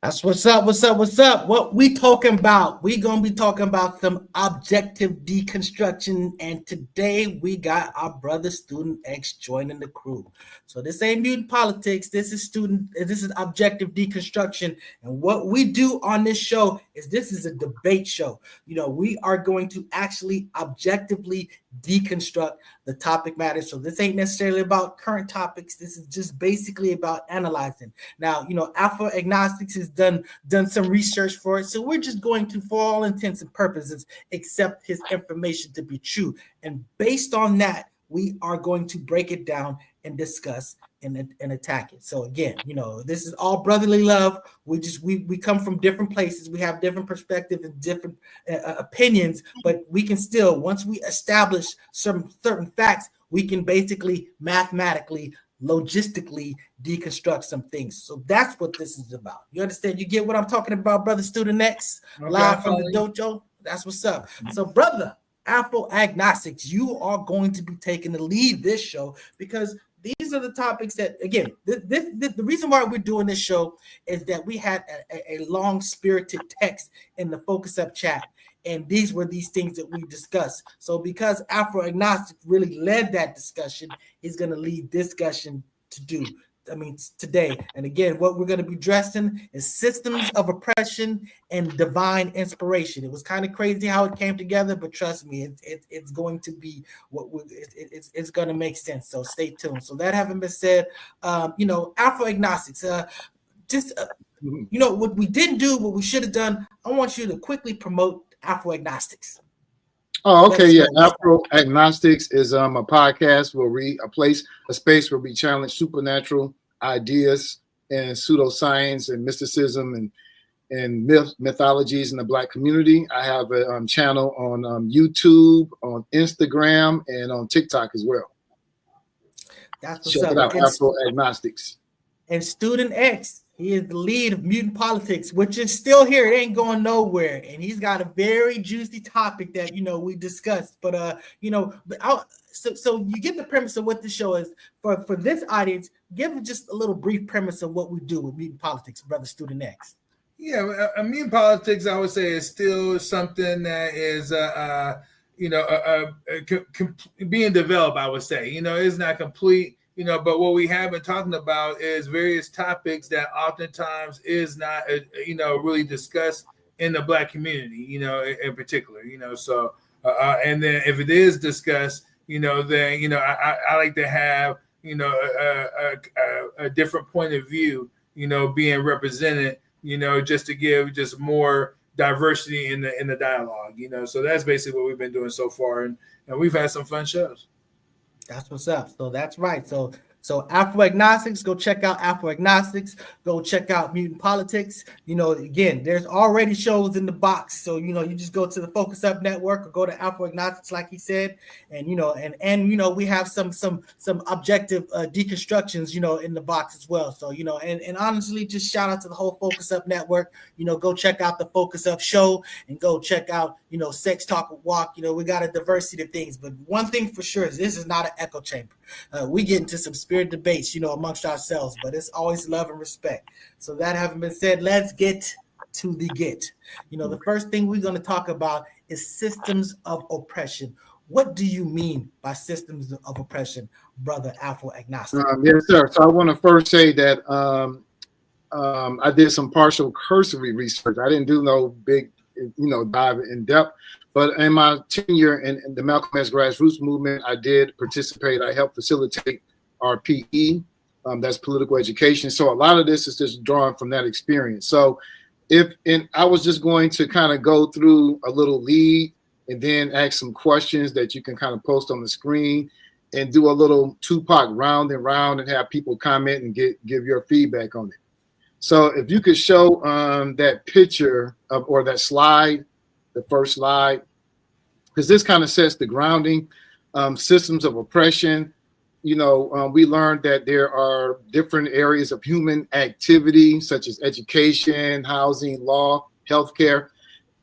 That's what's up. What we talking about? We gonna be talking about some objective deconstruction, and today we got our brother Student X joining the crew. So this ain't mutant politics. This is objective deconstruction, and what we do on this show is this is a debate show. We are going to actually objectively deconstruct the topic matter. So this ain't necessarily about current topics. This is just basically about analyzing. Now, Alpha Agnostics has done some research for it. So we're just going to, for all intents and purposes, accept his information to be true. And based on that, we are going to break it down and discuss and attack it. So again, this is all brotherly love. We come from different places. We have different perspectives and different opinions, but we can still, once we establish some certain facts, we can basically mathematically, logistically deconstruct some things. So that's what this is about. You understand? You get what I'm talking about, brother Student X? Okay, live from the dojo. That's what's up. So, brother Afro Agnostics, you are going to be taking the lead this show because these are the topics that, again, the reason why we're doing this show is that we had a long-spirited text in the Focus Up chat, and these were these things that we discussed. So because Afro Agnostic really led that discussion, he's going to lead discussion today. And again, what we're going to be addressing is systems of oppression and divine inspiration. It was kind of crazy how it came together, but trust me, it's going to be it's going to make sense. So stay tuned. So that having been said, Afro Agnostics, what we didn't do, what we should have done. I want you to quickly promote Afro Agnostics. Oh, okay, yeah. Afro Agnostics is a podcast where a space where we challenge supernatural ideas and pseudoscience and mysticism and mythologies in the Black community. I have a channel on YouTube, on Instagram, and on TikTok as well. That's what's Check up. it out, Afro Agnostics. And Student X, he is the lead of Mutant Politics, which is still here. It ain't going nowhere. And he's got a very juicy topic that, we discussed. But, so you get the premise of what the show is. For this audience, give just a little brief premise of what we do with Mutant Politics, brother Student X. Yeah, Mutant Politics, I would say, is still something that is, being developed, I would say. It's not complete. But what we have been talking about is various topics that oftentimes is not, really discussed in the Black community, in particular, so, and then if it is discussed, then, I like to have, a different point of view, being represented, just to give just more diversity in the dialogue, so that's basically what we've been doing so far. And we've had some fun shows. That's what's up. So that's right. So Afro Agnostics, go check out Afro Agnostics. Go check out Mutant Politics. Again, there's already shows in the box. So, you just go to the Focus Up Network or go to Afro Agnostics, like he said. And, we have some objective deconstructions, in the box as well. So, and honestly, just shout out to the whole Focus Up Network. Go check out the Focus Up show and go check out, Sex Talk with Walk. We got a diversity of things. But one thing for sure is this is not an echo chamber. We get into some spirit debates, amongst ourselves, but it's always love and respect. So that having been said, let's get to the get. The first thing we're going to talk about is systems of oppression. What do you mean by systems of oppression, brother Afro Agnostic? Yes, sir. So I want to first say that I did some partial cursory research. I didn't do no big, dive in depth. But in my tenure in the Malcolm X grassroots movement, I did participate. I helped facilitate our PE, that's political education. So a lot of this is just drawn from that experience. So I was just going to kind of go through a little lead and then ask some questions that you can kind of post on the screen and do a little Tupac round and round and have people comment and give your feedback on it. So if you could show that picture or that slide, the first slide, because this kind of sets the grounding. Systems of oppression. We learned that there are different areas of human activity, such as education, housing, law, healthcare,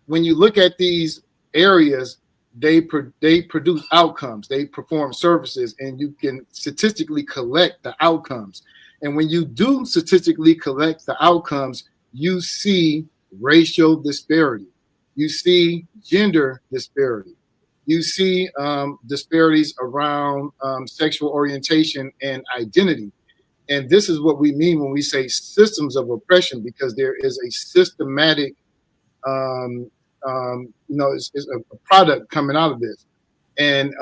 when you look at these areas, they produce outcomes, they perform services, and you can statistically collect the outcomes. And when you do statistically collect the outcomes, you see racial disparity, you see gender disparity, you see disparities around sexual orientation and identity. And this is what we mean when we say systems of oppression, because there is a systematic it's a product coming out of this. And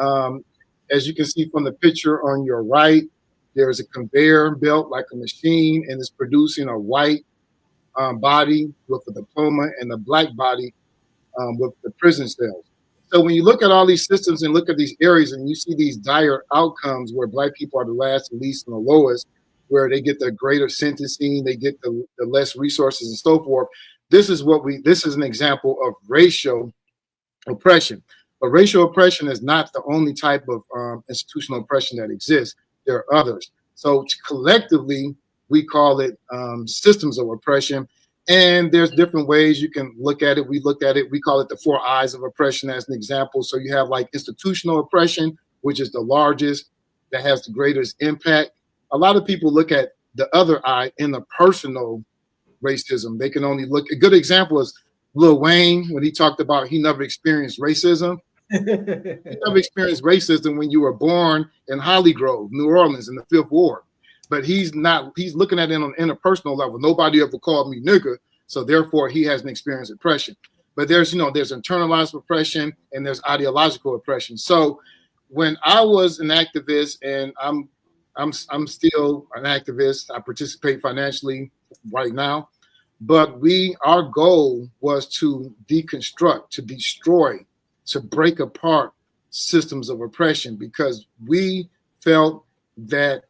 as you can see from the picture on your right, there's a conveyor belt like a machine, and it's producing a white body with a diploma and a black body with the prison cells. So when you look at all these systems and look at these areas and you see these dire outcomes where black people are the last, the least, and the lowest, where they get the greater sentencing, they get the less resources and so forth. This is an example of racial oppression. But racial oppression is not the only type of institutional oppression that exists. There are others. So collectively, we call it systems of oppression. And there's different ways you can look at it. We looked at it. We call it the 4 eyes of oppression as an example. So you have like institutional oppression, which is the largest, that has the greatest impact. A lot of people look at the other eye in the personal racism. They can only look. A good example is Lil Wayne, when he talked about he never experienced racism. He never experienced racism when you were born in Hollygrove, New Orleans, in the Fifth Ward. But he's looking at it on an interpersonal level. Nobody ever called me nigger, so therefore he hasn't experienced oppression. But there's internalized oppression and there's ideological oppression. So when I was an activist, and I'm still an activist, I participate financially right now, but our goal was to deconstruct, to destroy, to break apart systems of oppression, because we felt that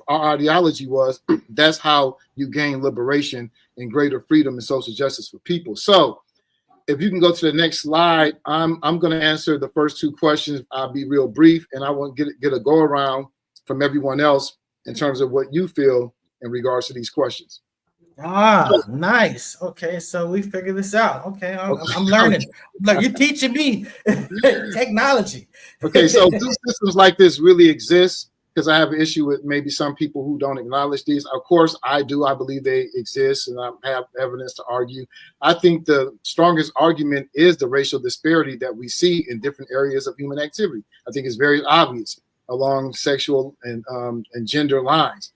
our ideology was that's how you gain liberation and greater freedom and social justice for people. So if you can go to the next slide, I'm going to answer the first 2 questions. I'll be real brief, and I want to get a go around from everyone else in terms of what you feel in regards to these questions. Nice. Okay, so we figured this out. Okay, I'm learning. Look, you're teaching me technology. Okay, so do systems like this really exist? Because I have an issue with maybe some people who don't acknowledge these. Of course, I do. I believe they exist, and I have evidence to argue. I think the strongest argument is the racial disparity that we see in different areas of human activity. I think it's very obvious along sexual and gender lines.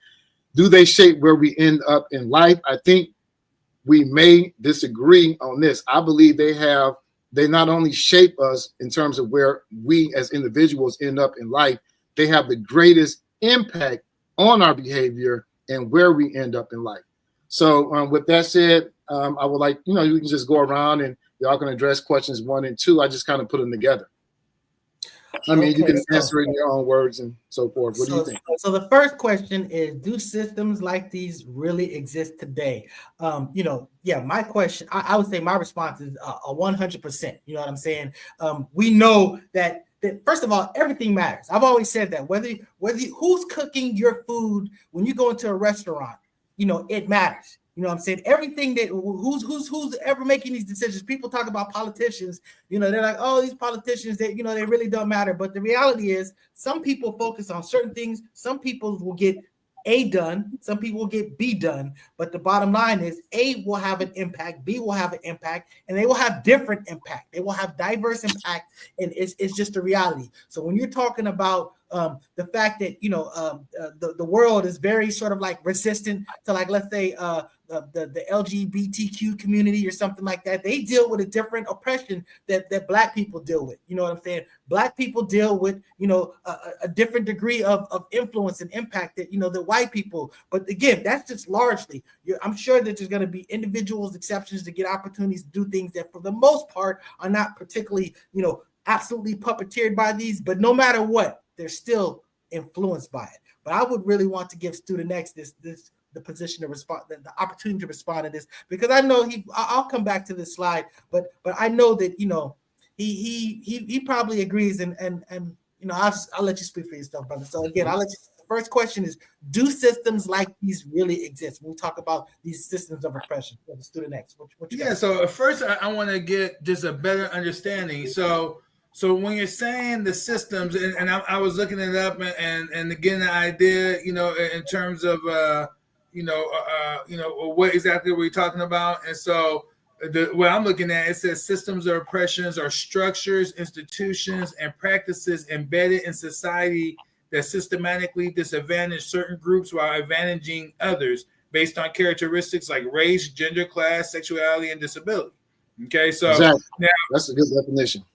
Do they shape where we end up in life? I think we may disagree on this. I believe they not only shape us in terms of where we as individuals end up in life, they have the greatest impact on our behavior and where we end up in life. So with that said, I would like, you can just go around and y'all can address questions 1 and 2. I just kind of put them together. I mean, you can answer it in your own words and so forth. What do you think? So the first question is, do systems like these really exist today? My question, I would say my response is a 100%. You know what I'm saying? We know that first of all, everything matters. I've always said that whether who's cooking your food when you go into a restaurant, it matters. You know what I'm saying? Everything that who's ever making these decisions. People talk about politicians, they're like, oh, these politicians, they really don't matter. But the reality is some people focus on certain things. Some people will get A done, some people will get B done. But the bottom line is A will have an impact, B will have an impact, and they will have different impact. They will have diverse impact, and it's just a reality. So when you're talking about the fact that the world is very sort of like resistant to, like, let's say the LGBTQ community or something like that, they deal with a different oppression that Black people deal with. You know what I'm saying? Black people deal with a different degree of influence and impact that the white people. But again, that's just largely. I'm sure that there's going to be individuals, exceptions to get opportunities to do things that for the most part are not particularly absolutely puppeteered by these. But no matter what, they're still influenced by it. But I would really want to give Student X the position to respond, the opportunity to respond to this, because I know I'll come back to this slide, but I know that he probably agrees, and I'll let you speak for yourself, brother. So again, I'll let you first question is, do systems like these really exist? When we talk about these systems of oppression, student X, what you got? So first I want to get just a better understanding. So when you're saying the systems, and I was looking it up and getting the idea, in terms of what exactly we're talking about. And so what I'm looking at, it says systems of oppressions are structures, institutions, and practices embedded in society that systematically disadvantage certain groups while advantaging others based on characteristics like race, gender, class, sexuality, and disability. Okay, so exactly. Now that's a good definition.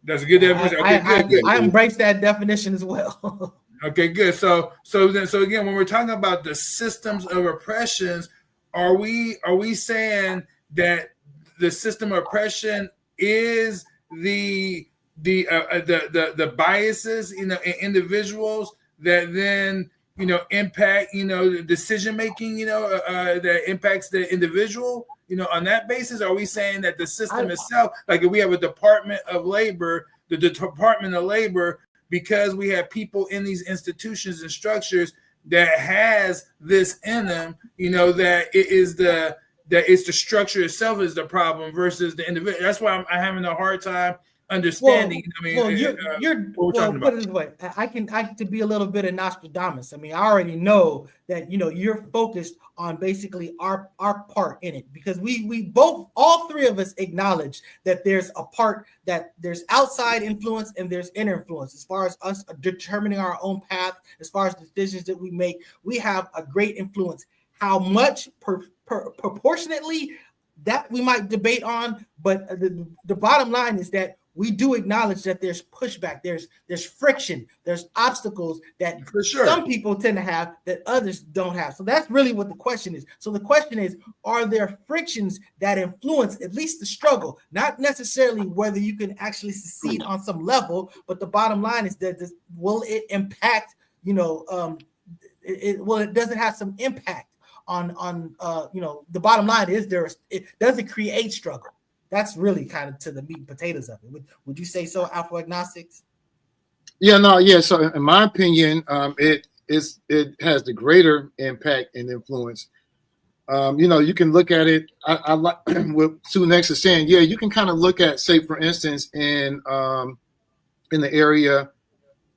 That's a good definition. Okay, good. I embrace that definition as well. Okay, good. So again, when we're talking about the systems of oppressions, are we saying that the system of oppression is the biases, in individuals that then impact the decision making, that impacts the individual, on that basis? Are we saying that the system itself, like if we have a Department of Labor, the Department of Labor, because we have people in these institutions and structures that has this in them, that it's the structure itself is the problem versus the individual? That's why I'm having a hard time understanding. Put it this way. I can to be a little bit of Nostradamus. I already know that you're focused on basically our part in it, because we both, all three of us, acknowledge that there's a part, that there's outside influence and there's inner influence. As far as us determining our own path, as far as decisions that we make, we have a great influence. How much proportionately, that we might debate on, but the bottom line is that we do acknowledge that there's pushback, there's friction, there's obstacles that some people tend to have that others don't have. So that's really what the question is. So the question is, are there frictions that influence at least the struggle? Not necessarily whether you can actually succeed on some level, but the bottom line is that will it impact, it doesn't have some impact on the bottom line is it doesn't create struggle. That's really kind of to the meat and potatoes of it. Would you say so, Alpha Agnostics? Yeah. So in my opinion, it has the greater impact and influence. You can look at it. I like what Student X is saying. Yeah, you can kind of look at, say, for instance, in the area,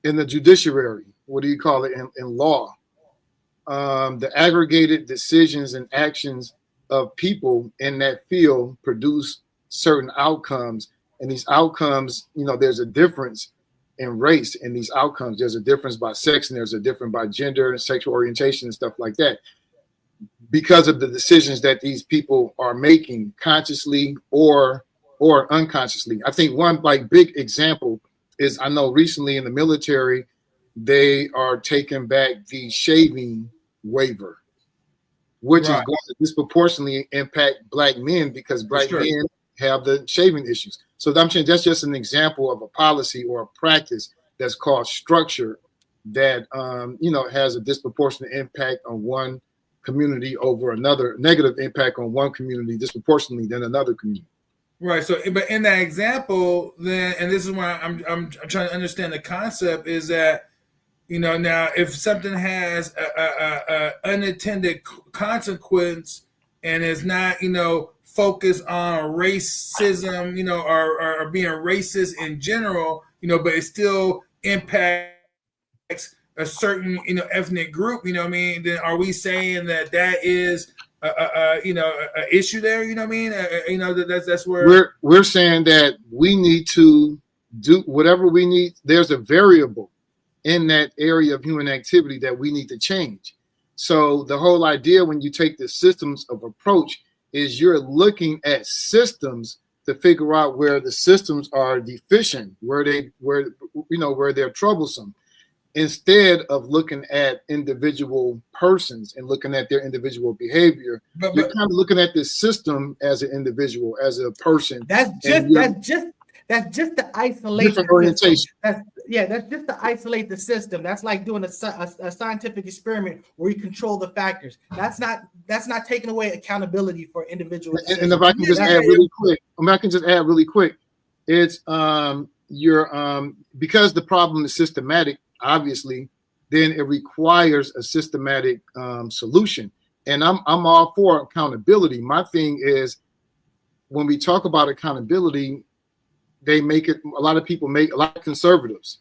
in the judiciary. What do you call it in law? The aggregated decisions and actions of people in that field produce certain outcomes, and these outcomes, there's a difference in race in these outcomes. There's a difference by sex, and there's a difference by gender and sexual orientation and stuff like that, because of the decisions that these people are making consciously or unconsciously. I think one big example is, I know recently in the military, they are taking back the shaving waiver, which is going to disproportionately impact Black men, because Black men have the shaving issues. So I'm saying that's just an example of a policy or a practice that's called structure that has a disproportionate impact on one community over another, negative impact on one community disproportionately than another community. Right. So, but in that example, then, and this is why I'm trying to understand the concept, is that now if something has a unintended consequence and is not focused on racism, or being racist in general, but it still impacts a certain, ethnic group, then are we saying that is a issue there? That's where we're saying that we need to do whatever we need. There's a variable in that area of human activity that we need to change. So the whole idea, when you take the systems of approach, is you're looking at systems to figure out where the systems are deficient, where they're troublesome, instead of looking at individual persons and looking at their individual behavior. But you're kind of looking at this system as an individual, as a person. That's just to isolate different orientation. That's just to isolate the system. That's like doing a scientific experiment where you control the factors. That's not taking away accountability for individuals. And if I can just add really quick, it's because the problem is systematic. Obviously, then it requires a systematic solution. And I'm all for accountability. My thing is, when we talk about accountability, they make it, a lot of people make, a lot of conservatives,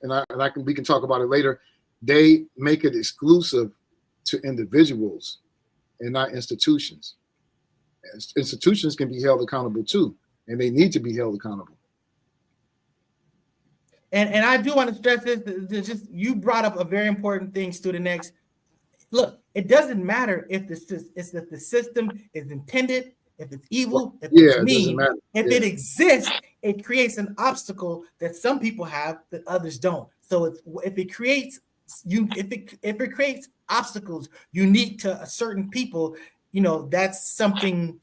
we can talk about it later, they make it exclusive to individuals and not institutions. Institutions can be held accountable too, and they need to be held accountable. And I do want to stress this. Just you brought up a very important thing, Student X. Look, it doesn't matter if the system is intended, if it's evil, if it's mean. If it exists, it creates an obstacle that some people have that others don't. So if it creates obstacles unique to a certain people, that's something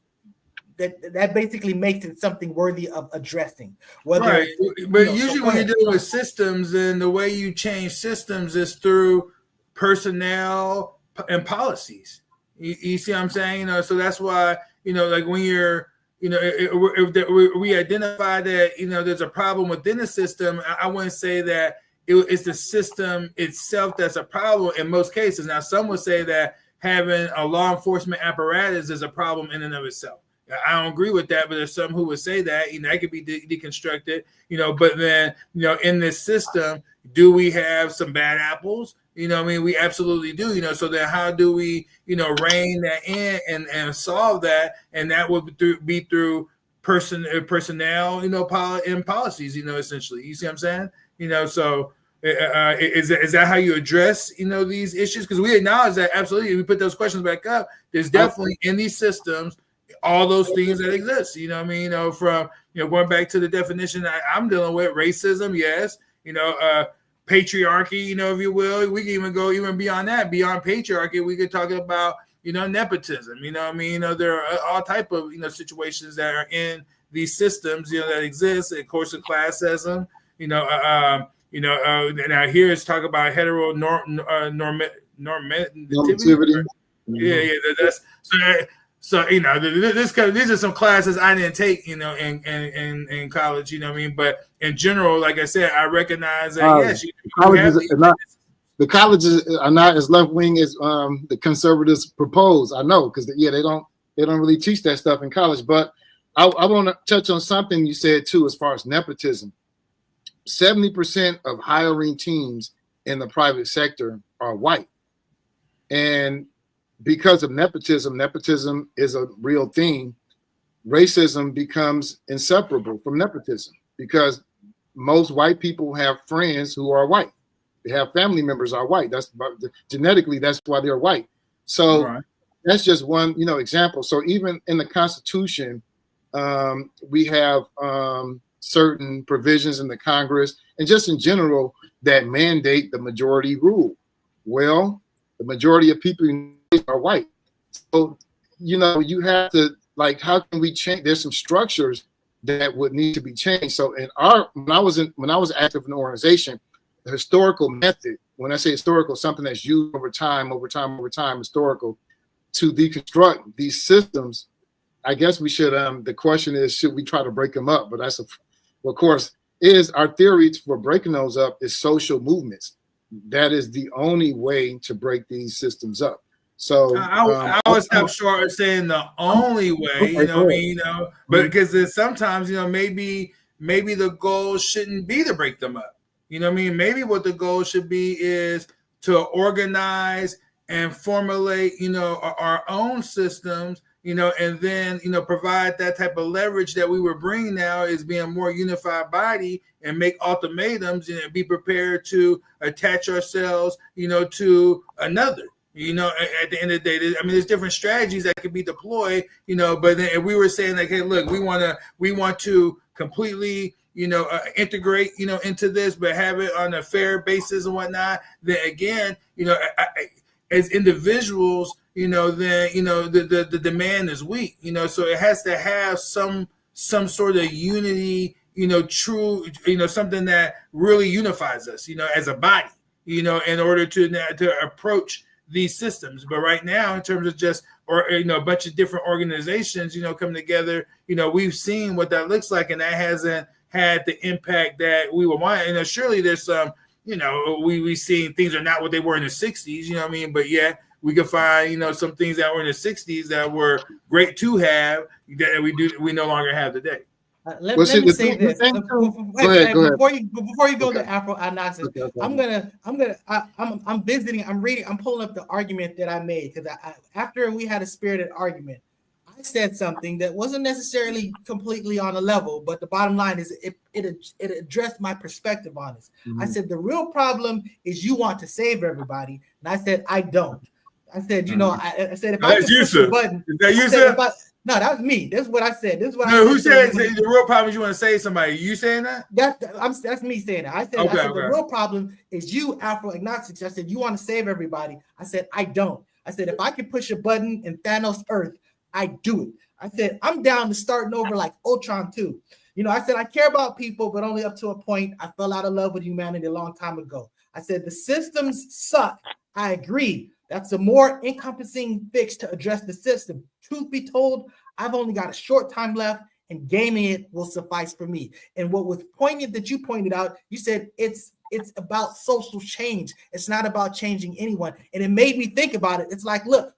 that basically makes it something worthy of addressing. Right. But usually when you're dealing with systems, and the way you change systems is through personnel and policies. You see what I'm saying? So that's why, like when you're, if we identify that, there's a problem within the system, I wouldn't say that it's the system itself that's a problem in most cases. Now, some would say that having a law enforcement apparatus is a problem in and of itself. I don't agree with that, but there's some who would say that, that could be deconstructed, but then, in this system, do we have some bad apples? We absolutely do, so then how do we, rein that in and solve that? And that would be through personnel, and policies, essentially. You see what I'm saying? So is that how you address, these issues? Because we acknowledge that absolutely. We put those questions back up. There's definitely in these systems all those things that exist, from, going back to the definition I'm dealing with, racism, yes, patriarchy, if you will. We can even go beyond that, beyond patriarchy. We could talk about, nepotism, there are all type of, situations that are in these systems, that exist. Of course, the classism, now here it's talk about normativity. Yeah, that's so these are some classes I didn't take, in college, But in general, like I said, I recognize that yes, the colleges are not as left wing as the conservatives propose. I know, because they don't really teach that stuff in college. But I want to touch on something you said too, as far as nepotism. 70% of hiring teams in the private sector are white, and because of nepotism is a real thing. Racism becomes inseparable from nepotism, because most white people have friends who are white. They have family members are white. That's genetically, that's why they're white. So right. That's just one, example. So even in the Constitution, we have certain provisions in the Congress and just in general that mandate the majority rule. Well, the majority of people are white. So, you have to, how can we change? There's some structures that would need to be changed. So when I was active in the organization, the historical method, when I say historical, something that's used over time, historical, to deconstruct these systems, I guess we should, the question is, should we try to break them up? But of course, our theory for breaking those up is social movements. That is the only way to break these systems up. So I always have short of saying the only way, but because sometimes, maybe the goal shouldn't be to break them up. Maybe what the goal should be is to organize and formulate, our own systems, and then, provide that type of leverage that we were bringing now is being a more unified body, and make ultimatums and be prepared to attach ourselves, to another. At the end of the day, there's different strategies that could be deployed, but then if we were saying like, hey, look, we want to completely, integrate, into this, but have it on a fair basis and whatnot, then again, as individuals, then, the demand is weak, so it has to have some sort of unity, true, something that really unifies us, as a body, in order to approach these systems. But right now, in terms of just, a bunch of different organizations, coming together, we've seen what that looks like, and that hasn't had the impact that we would want. And surely there's some, you know, we seen things are not what they were in the 60s, you know what I mean? But yeah, we can find, you know, some things that were in the 60s that were great to have that we no longer have today. Let me say this. Go ahead. Before you go Okay. to Afro analysis, Okay. I'm visiting. I'm reading. I'm pulling up the argument that I made because after we had a spirited argument, I said something that wasn't necessarily completely on a level, but the bottom line is it addressed my perspective on this. Mm-hmm. I said the real problem is you want to save everybody, and I said I don't. I said, you know, I said if I could push the button, is that you, sir? No, that was me. That's what I said. This is what no, I who said. The real problem is you want to save somebody. You saying that? That's me saying that. I said, okay. The real problem is you, Afro agnostics. I said, you want to save everybody. I said, I don't. I said, if I could push a button in Thanos' Earth, I do it. I said, I'm down to starting over like Ultron 2. You know, I said, I care about people, but only up to a point. I fell out of love with humanity a long time ago. I said, the systems suck. I agree. That's a more encompassing fix to address the system. Truth be told, I've only got a short time left, and gaming it will suffice for me. And what was poignant that you pointed out, you said it's about social change. It's not about changing anyone. And it made me think about it. It's like, look,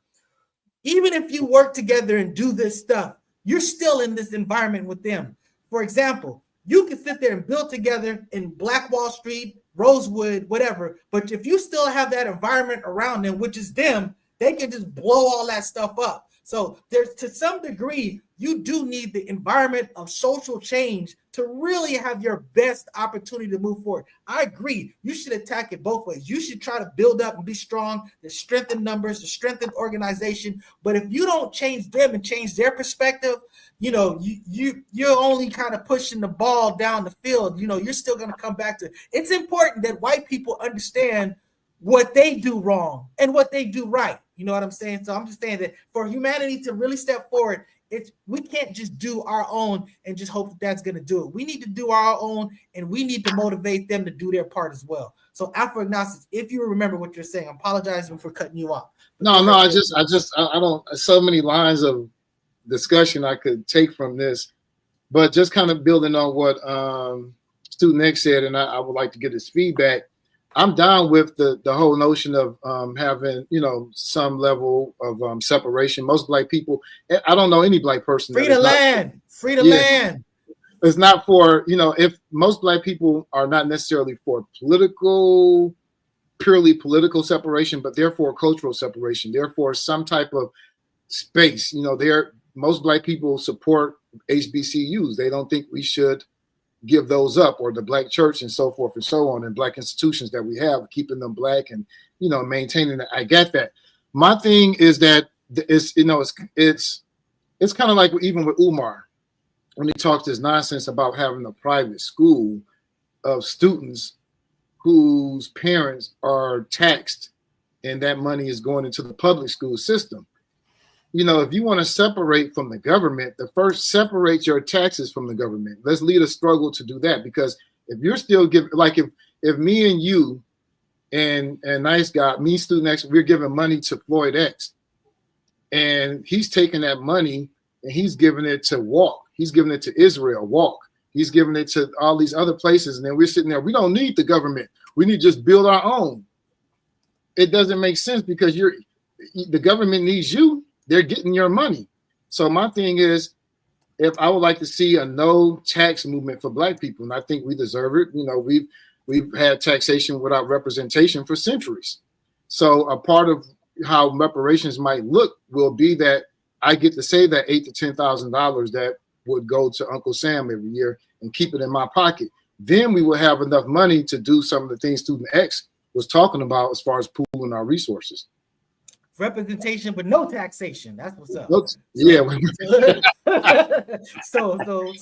even if you work together and do this stuff, you're still in this environment with them. For example, you can sit there and build together in Black Wall Street, Rosewood, whatever. But if you still have that environment around them, which is them, they can just blow all that stuff up. So there's, to some degree, you do need the environment of social change to really have your best opportunity to move forward. I agree. You should attack it both ways. You should try to build up and be strong, to strengthen numbers, to strengthen organization. But if you don't change them and change their perspective, you know, you're only kind of pushing the ball down the field. You know, you're still going to come back to it. It's important that white people understand what they do wrong and what they do right. You know what I'm saying? So I'm just saying that for humanity to really step forward, we can't just do our own and just hope that that's going to do it. We need to do our own, and we need to motivate them to do their part as well. So Afro agnostics, if you remember what you're saying, I'm apologizing for cutting you off. No, I don't. So many lines of discussion I could take from this, but just kind of building on what Student X said, and I would like to get his feedback. I'm down with the whole notion of having, you know, some level of separation. Most Black people, I don't know any Black person. Free the land. Land. It's not for, you know, if most Black people are not necessarily for purely political separation, but therefore cultural separation, therefore some type of space. You know, most Black people support HBCUs. They don't think we should give those up, or the Black church and so forth and so on, and Black institutions that we have, keeping them Black and, you know, maintaining it. I get that. My thing is that it's kind of like even with Umar, when he talks this nonsense about having a private school of students whose parents are taxed and that money is going into the public school system. You know, if you want to separate from the government, first separate your taxes from the government. Let's lead a struggle to do that, because if you're still giving, like if me and you and Nice Guy, me, Student X, we're giving money to Floyd X, and he's taking that money and he's giving it to Walk. He's giving it to Israel, Walk. He's giving it to all these other places, and then we're sitting there. We don't need the government. We need to just build our own. It doesn't make sense, because the government needs you. They're getting your money. So my thing is, if I would like to see a no tax movement for Black people, and I think we deserve it. You know, we've had taxation without representation for centuries. So a part of how reparations might look will be that I get to save that $8,000 to $10,000 that would go to Uncle Sam every year and keep it in my pocket. Then we will have enough money to do some of the things Student X was talking about as far as pooling our resources. Representation but no taxation. That's what's up. Yeah. So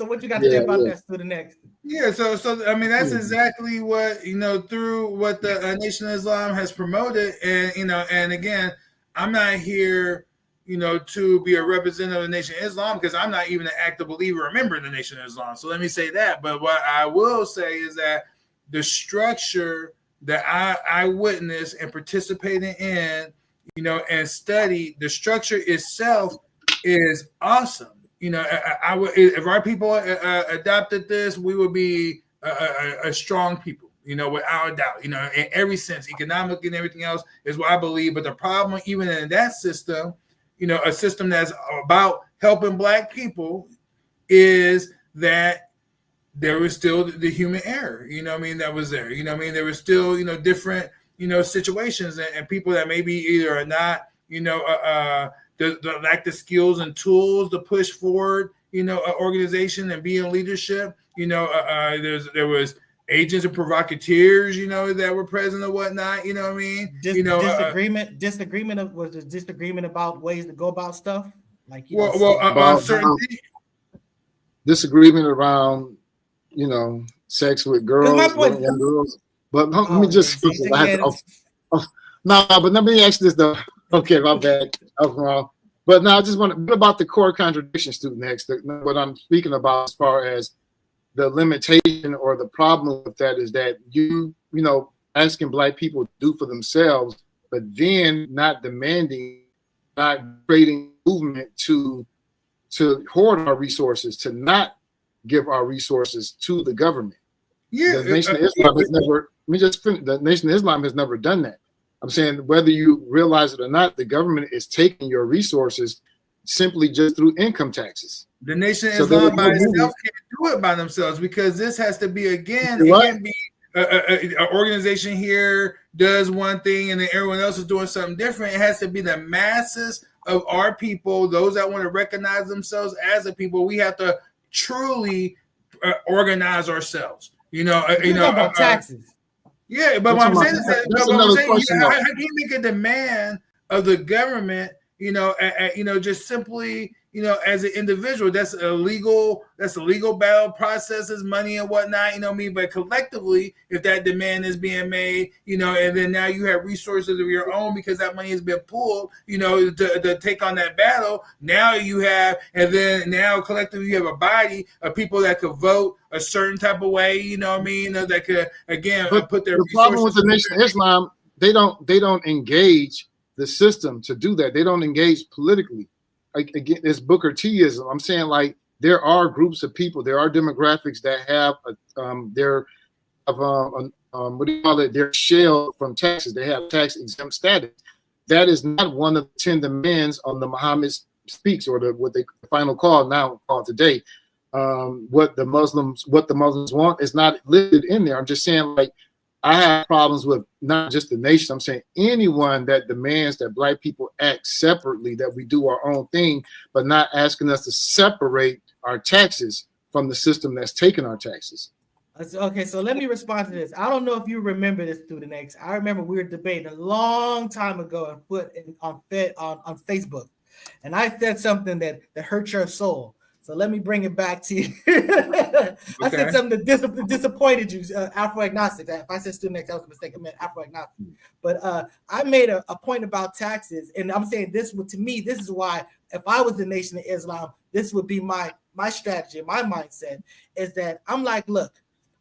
what you got to say about that, Student X? Yeah, so I mean, that's exactly what, you know, through what the Nation of Islam has promoted. And, you know, and again, I'm not here, you know, to be a representative of the Nation of Islam, because I'm not even an active believer or member in the Nation of Islam. So let me say that. But what I will say is that the structure that I witnessed and participated in, you know, and study, the structure itself is awesome. You know, I would, if our people adopted this, we would be a strong people. without a doubt, in every sense, economic and everything else is what I believe. But the problem, even in that system, a system that's about helping Black people, is that there was still the human error, that was there. There was still, different, situations and people that maybe either are not, lack the skills and tools to push forward, an organization and be in leadership. There was agents and provocateurs, that were present or whatnot. Disagreement about ways to go about stuff. Like disagreement around, sex with girls, young girls. But let me just but let me ask this though. Okay, my bad. I was wrong. But now I just want to, what about the core contradiction, student X? What I'm speaking about as far as the limitation or the problem with that is that asking Black people to do for themselves, but then not demanding, not creating movement to hoard our resources, to not give our resources to the government. Yeah, the Nation of Islam has never. The Nation of Islam has never done that. I'm saying whether you realize it or not, the government is taking your resources simply just through income taxes. The Nation of Islam by itself can't do it by themselves, because this has to be, again, it can't be an organization here does one thing and then everyone else is doing something different. It has to be the masses of our people, those that want to recognize themselves as a people. We have to truly organize ourselves. About taxes. Yeah, but what I'm saying is that how can you make a demand of the government, just simply, as an individual? That's a legal battle, processes, money and whatnot, but collectively, if that demand is being made, and then now you have resources of your own because that money has been pulled, to take on that battle. Now you have, and then now collectively you have a body of people that could vote a certain type of way, that could, again, put their the problem with the Nation of Islam, they don't engage the system to do that. They don't engage politically. Again, it's Booker T-ism. I'm saying, like, there are groups of people, there are demographics that have what do you call it? They're shelled from taxes. They have tax exempt status. That is not one of the 10 demands on the Muhammad Speaks, or what the final call now called today. What the Muslims want is not listed in there. I'm just saying, like, I have problems with not just the nation. I'm saying anyone that demands that Black people act separately, that we do our own thing, but not asking us to separate our taxes from the system that's taking our taxes. Okay, so let me respond to this. I don't know if you remember this, Student X. I remember we were debating a long time ago and put on Facebook, and I said something that hurt your soul. So let me bring it back to you. I said something that disappointed you, Afro-agnostic. If I said student X, that was a mistake. I meant Afro-agnostic. But I made a point about taxes, and I'm saying this to me, this is why if I was the Nation of Islam, this would be my strategy, my mindset, is that I'm like, look,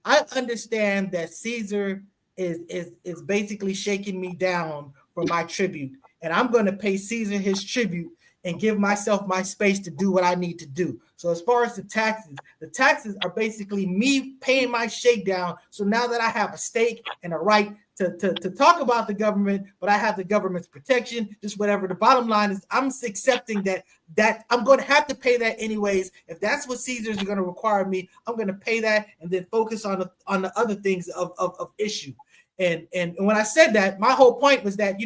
I understand that Caesar is basically shaking me down for my tribute, and I'm going to pay Caesar his tribute and give myself my space to do what I need to do. So as far as the taxes are basically me paying my shakedown. So now that I have a stake and a right to talk about the government, but I have the government's protection, just whatever. The bottom line is I'm accepting that I'm going to have to pay that anyways. If that's what Caesars are going to require me, I'm going to pay that and then focus on the other things of issue. And when I said that, my whole point was that,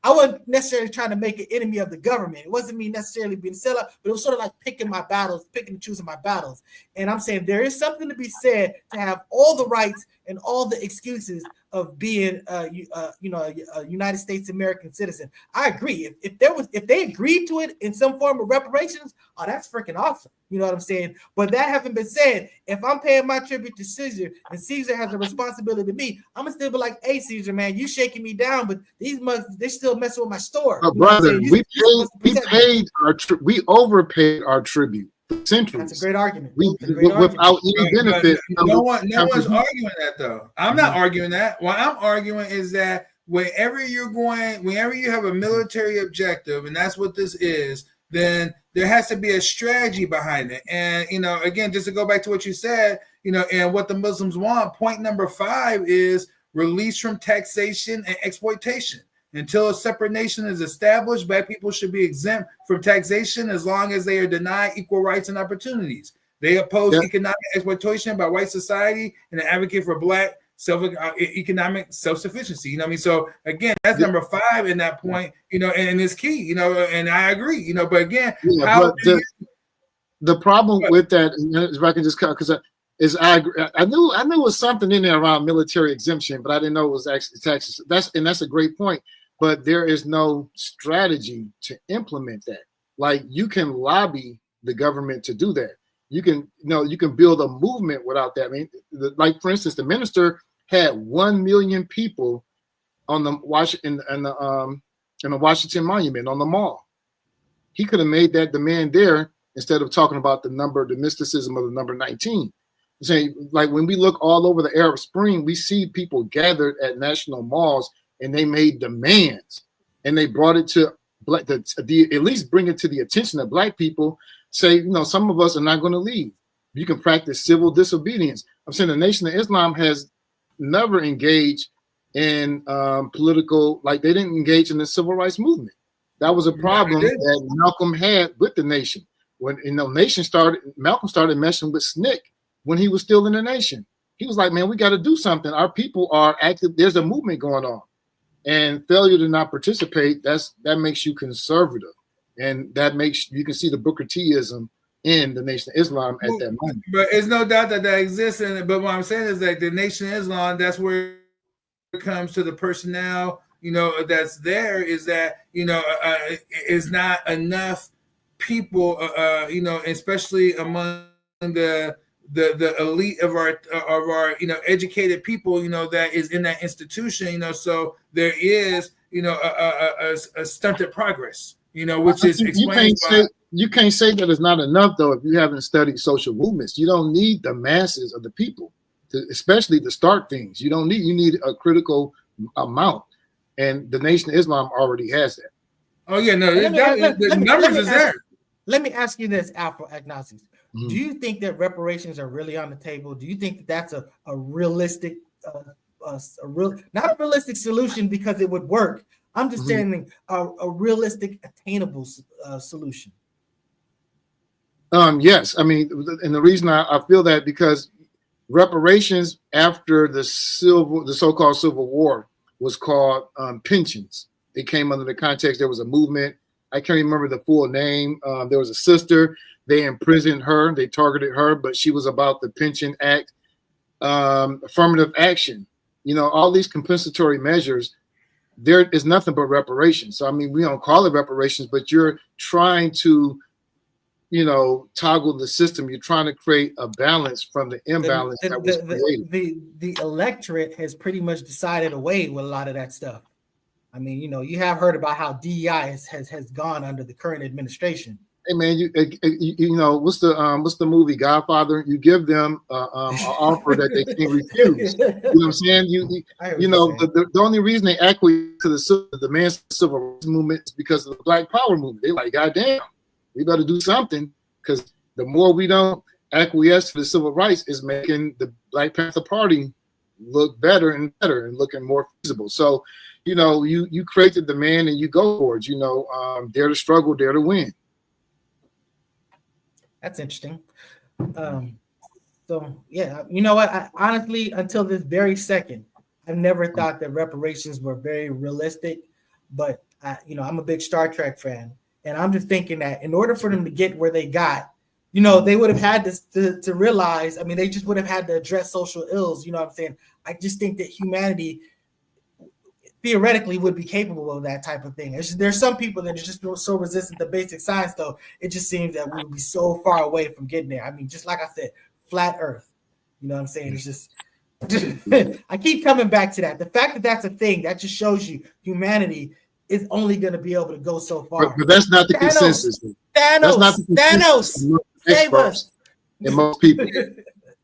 I wasn't necessarily trying to make an enemy of the government. It wasn't me necessarily being set up, but it was sort of like picking and choosing my battles. And I'm saying there is something to be said to have all the rights and all the excuses of being a United States American citizen. I agree. If they agreed to it in some form of reparations, oh, that's freaking awesome. You know what I'm saying? But that having been said, if I'm paying my tribute to Caesar and Caesar has a responsibility to me, I'm gonna still be like, hey, Caesar, man, you shaking me down, but these months they still messing with my store. Oh, brother, we overpaid our tribute for centuries. That's a great argument. Without any benefit. No one's arguing that, though. I'm not arguing that. What I'm arguing is that whenever you have a military objective, and that's what this is, then there has to be a strategy behind it. And, again, just to go back to what you said, and what the Muslims want. Point number 5 is release from taxation and exploitation. Until a separate nation is established, Black people should be exempt from taxation as long as they are denied equal rights and opportunities. They oppose economic exploitation by white society and advocate for Black economic self-sufficiency. So again, that's number 5 in that point, and it's key, and I agree, but again, the problem with that, if I can just cut, because I knew it was something in there around military exemption, but I didn't know it was actually taxes. That's a great point. But there is no strategy to implement that. Like, you can lobby the government to do that. You can build a movement without that. I mean, like, for instance, the minister had 1 million people on the Washington Monument on the Mall. He could have made that demand there instead of talking about the mysticism of the number 19. Saying, like, when we look all over the Arab Spring, we see people gathered at national malls and they made demands, and they brought it to at least bring it to the attention of Black people. Say, some of us are not going to leave. You can practice civil disobedience. I'm saying the Nation of Islam has never engaged in political, like, they didn't engage in the civil rights movement. That was a problem that Malcolm had with the nation. When Malcolm started messing with SNCC when he was still in the nation. He was like, man, we got to do something. Our people are active. There's a movement going on. And failure to not participate, that makes you conservative. And that makes, you can see the Booker T-ism in the Nation of Islam at that moment. But there's no doubt that exists. But what I'm saying is that the Nation of Islam, that's where it comes to the personnel, that's there, is that, is not enough people, especially among the elite of our educated people, that is in that institution, so there is, a stunted progress, which is explained you can't say that it's not enough, though, if you haven't studied social movements. You don't need the masses of the people especially to start things. You need a critical amount, and the Nation of Islam already has that. Oh yeah, no, the numbers is there. Let me ask you this, Afro Agnostics. Mm-hmm. Do you think that reparations are really on the table? Do you think that that's a realistic, not a realistic solution because it would work? I'm just saying a realistic, attainable solution. Yes, I mean, and the reason I feel that, because reparations after the so-called Civil War was called pensions. It came under the context, there was a movement. I can't remember the full name. There was a sister. They imprisoned her. They targeted her, but she was about the Pension Act, affirmative action. All these compensatory measures, there is nothing but reparations. So, I mean, we don't call it reparations, but you're trying to, toggle the system. You're trying to create a balance from the imbalance that was created. The electorate has pretty much decided away with a lot of that stuff. I mean, you have heard about how DEI has gone under the current administration. Hey man, what's the movie Godfather? You give them an offer that they can't refuse. You know what I'm saying? The only reason they acquiesce to the demands of the civil rights movement is because of the Black Power movement. They're like, God damn, we better do something, because the more we don't acquiesce to the civil rights is making the Black Panther Party look better and looking more feasible. So, you create the demand and you go for it. Dare to struggle, dare to win. That's interesting. So yeah, you know what? I honestly, until this very second, I've never thought that reparations were very realistic. But I'm a big Star Trek fan, and I'm just thinking that in order for them to get where they got, they would have had to realize. I mean, they just would have had to address social ills. You know what I'm saying? I just think that humanity theoretically would be capable of that type of thing. There's some people that are just so resistant to basic science, though. It just seems that we would be so far away from getting there. I mean, just like I said, flat Earth. You know what I'm saying? It's just I keep coming back to that. The fact that that's a thing, that just shows you humanity is only going to be able to go so far. But that's not the consensus. Thanos, save us. And most people.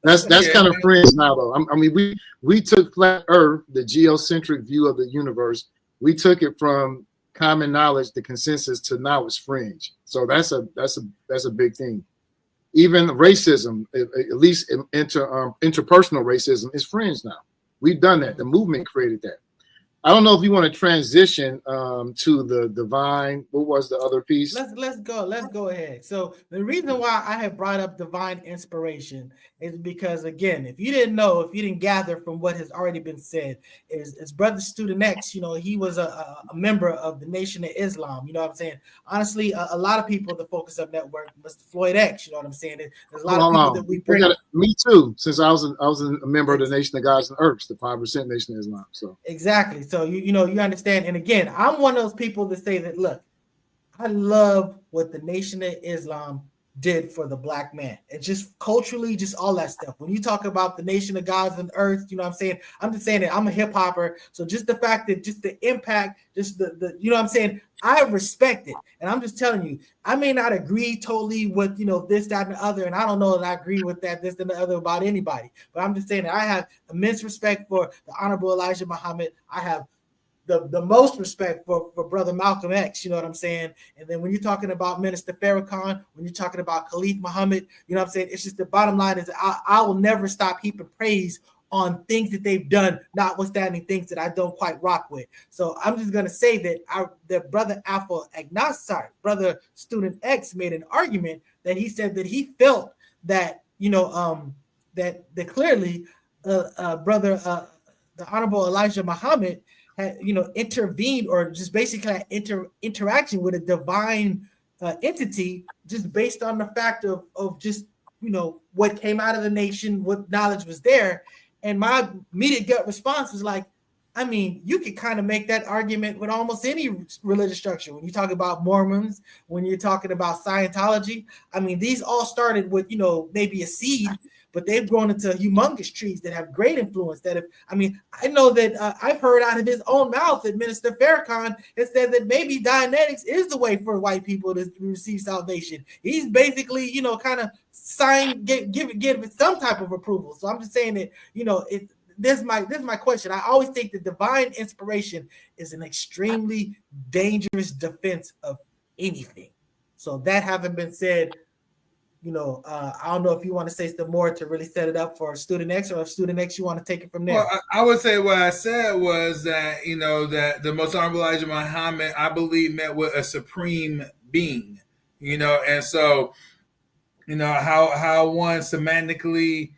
That's kind of fringe now, though. I mean, we took flat Earth, the geocentric view of the universe. We took it from common knowledge, the consensus, to now it's fringe. So that's a big thing. Even racism, at least interpersonal racism, is fringe now. We've done that. The movement created that. I don't know if you want to transition to the divine. What was the other piece? Let's go ahead. So the reason why I have brought up divine inspiration is because, again, if you didn't know, if you didn't gather from what has already been said, is Brother Student X, he was a member of the Nation of Islam. You know what I'm saying? Honestly, a lot of people, the Focus Up Network, Mr. Floyd X, you know what I'm saying? There's a lot of people that we bring. Me too, since I was a member of the Nation of Gods and Earths, the 5% Nation of Islam. So exactly. So you understand. And again, I'm one of those people that say that, look, I love what the Nation of Islam did for the black man. It's just culturally, just all that stuff. When you talk about the Nation of Gods and Earth, you know what I'm saying? I'm just saying that I'm a hip hopper. So just the fact that just the impact, just the you know what I'm saying? I respect it. And I'm just telling you, I may not agree totally with, this, that, and the other. And I don't know that I agree with that, this, and the other about anybody. But I'm just saying that I have immense respect for the Honorable Elijah Muhammad. I have the most respect for Brother Malcolm X, you know what I'm saying? And then when you're talking about Minister Farrakhan, when you're talking about Khalif Muhammad, you know what I'm saying? It's just the bottom line is I will never stop heaping praise on things that they've done, notwithstanding things that I don't quite rock with. So I'm just going to say that Brother Brother Student X made an argument that he said that he felt that, that clearly the Honorable Elijah Muhammad had, intervened, or just basically had interaction with a divine entity, just based on the fact of just, what came out of the nation, what knowledge was there. And my immediate gut response was like, I mean, you could kind of make that argument with almost any religious structure. When you talk about Mormons, when you're talking about Scientology, I mean, these all started with, maybe a seed, but they've grown into humongous trees that have great influence. I know that I've heard out of his own mouth that Minister Farrakhan has said that maybe Dianetics is the way for white people to receive salvation. He's basically, kind of give some type of approval. So I'm just saying that, this is my question. I always think that divine inspiration is an extremely dangerous defense of anything. So that having been said, I don't know if you want to say some more to really set it up for Student X, or if Student X, you want to take it from there. Well, I would say what I said was that, that the Most Honorable Elijah Muhammad, I believe, met with a supreme being, and so, how one semantically,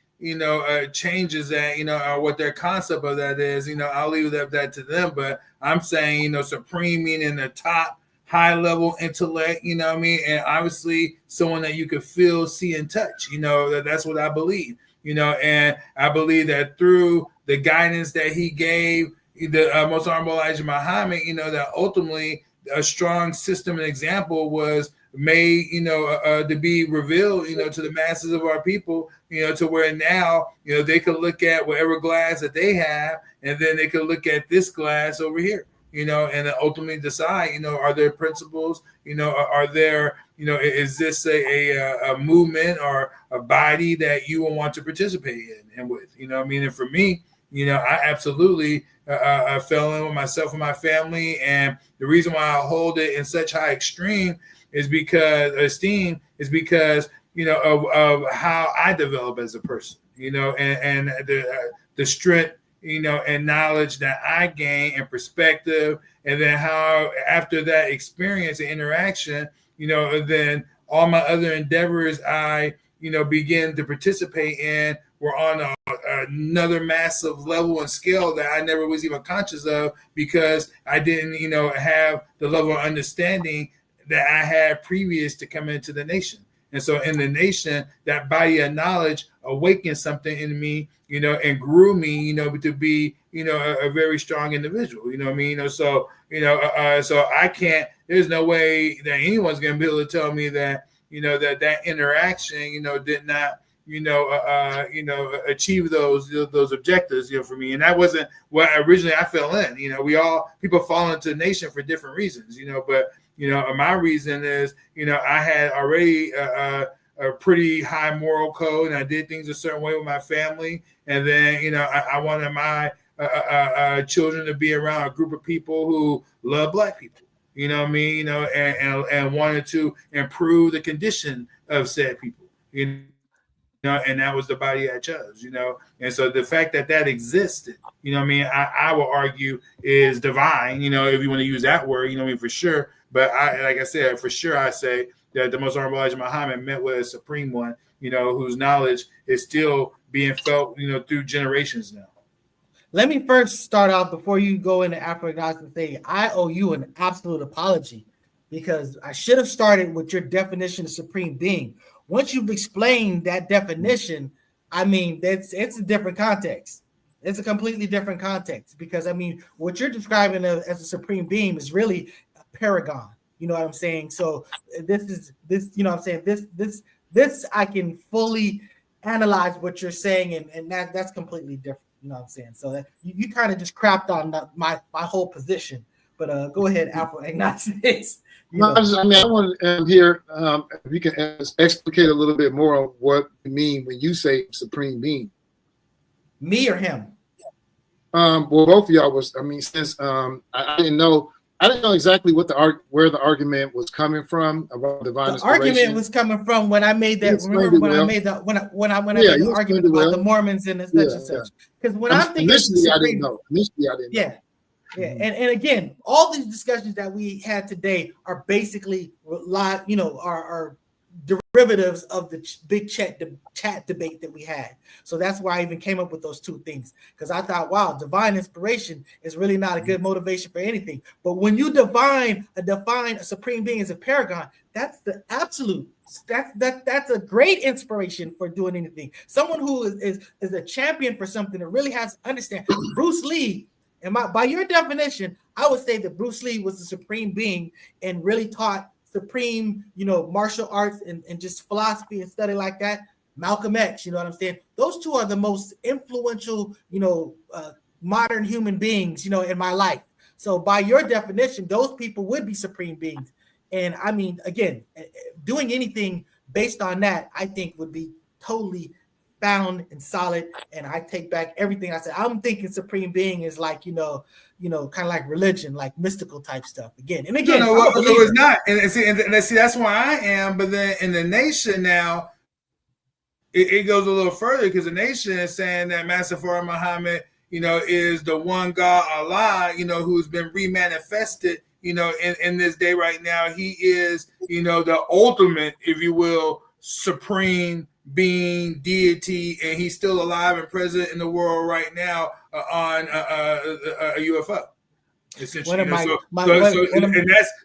changes that, or what their concept of that is, I'll leave that to them. But I'm saying, supreme meaning the top high level intellect, you know what I mean? And obviously someone that you could feel, see, and touch, that's what I believe, and I believe that through the guidance that he gave the Most Honorable Elijah Muhammad, that ultimately a strong system and example was made, to be revealed, to the masses of our people, to where now, they could look at whatever glass that they have, and then they could look at this glass over here, and then ultimately decide, are there principles, are there, is this a movement or a body that you will want to participate in and with, and for me, I absolutely fell in with myself and my family. And the reason why I hold it in such high esteem is because of how I develop as a person, and the strength, and knowledge that I gain and perspective. And then how after that experience and interaction, then all my other endeavors I, begin to participate in were on another massive level and scale that I never was even conscious of, because I didn't, have the level of understanding that I had previous to come into the nation. And so in the nation, that body of knowledge awakened something in me, and grew me, to be, a very strong individual, so, so I can't, there's no way that anyone's going to be able to tell me that, that interaction, did not, achieve those objectives, for me. And that wasn't what originally I fell in. People fall into the nation for different reasons, but my reason is, I had already a pretty high moral code, and I did things a certain way with my family. And then, I wanted my children to be around a group of people who love Black people, and wanted to improve the condition of said people, and that was the body I chose, and so the fact that existed, I will argue is divine, if you want to use that word, for sure. But like I said, for sure, I say that the most honorable Elijah Muhammad met with a supreme one, whose knowledge is still being felt, through generations now. Let me first start off before you go into Afro-agnostic and say I owe you an absolute apology, because I should have started with your definition of supreme being. Once you've explained that definition, it's a different context. It's a completely different context, because what you're describing as a supreme being is really a paragon. You know what I'm saying? So this, I can fully analyze what you're saying, and that's completely different. You know what I'm saying? So that you kind of just crapped on my whole position. But go ahead, Afro-agnostics. I want to hear if you can explicate a little bit more on what you mean when you say supreme being. Me or him? Well, both of y'all was. Since I didn't know exactly where the argument was coming from about divine inspiration. The argument was coming from when I made that. Remember when I made that when I made the argument about the Mormons and such and such. Because when I'm thinking initially, I didn't know. Yeah. And again, all these discussions that we had today are basically are derivatives of the big chat debate that we had. So that's why I even came up with those two things, because I thought, wow, divine inspiration is really not a good motivation for anything. But when you define a supreme being as a paragon, that's the absolute. That's a great inspiration for doing anything. Someone who is a champion for something that really has to understand. Bruce Lee, and by your definition, I would say that Bruce Lee was the supreme being and really taught supreme, martial arts and just philosophy and study like that. Malcolm X, you know what I'm saying? Those two are the most influential, modern human beings, in my life. So by your definition, those people would be supreme beings. And again, doing anything based on that, I think would be totally found and solid. And I take back everything I said. I'm thinking supreme being is like, kind of like religion, like mystical type stuff. Again, no, it's not. And see, that's why I am. But then in the nation now, it goes a little further, because the nation is saying that Master Farah Muhammad, is the one God, Allah, who's been remanifested, in this day right now. He is, the ultimate, if you will, supreme being, deity, and he's still alive and present in the world right now on a UFO. Essentially, and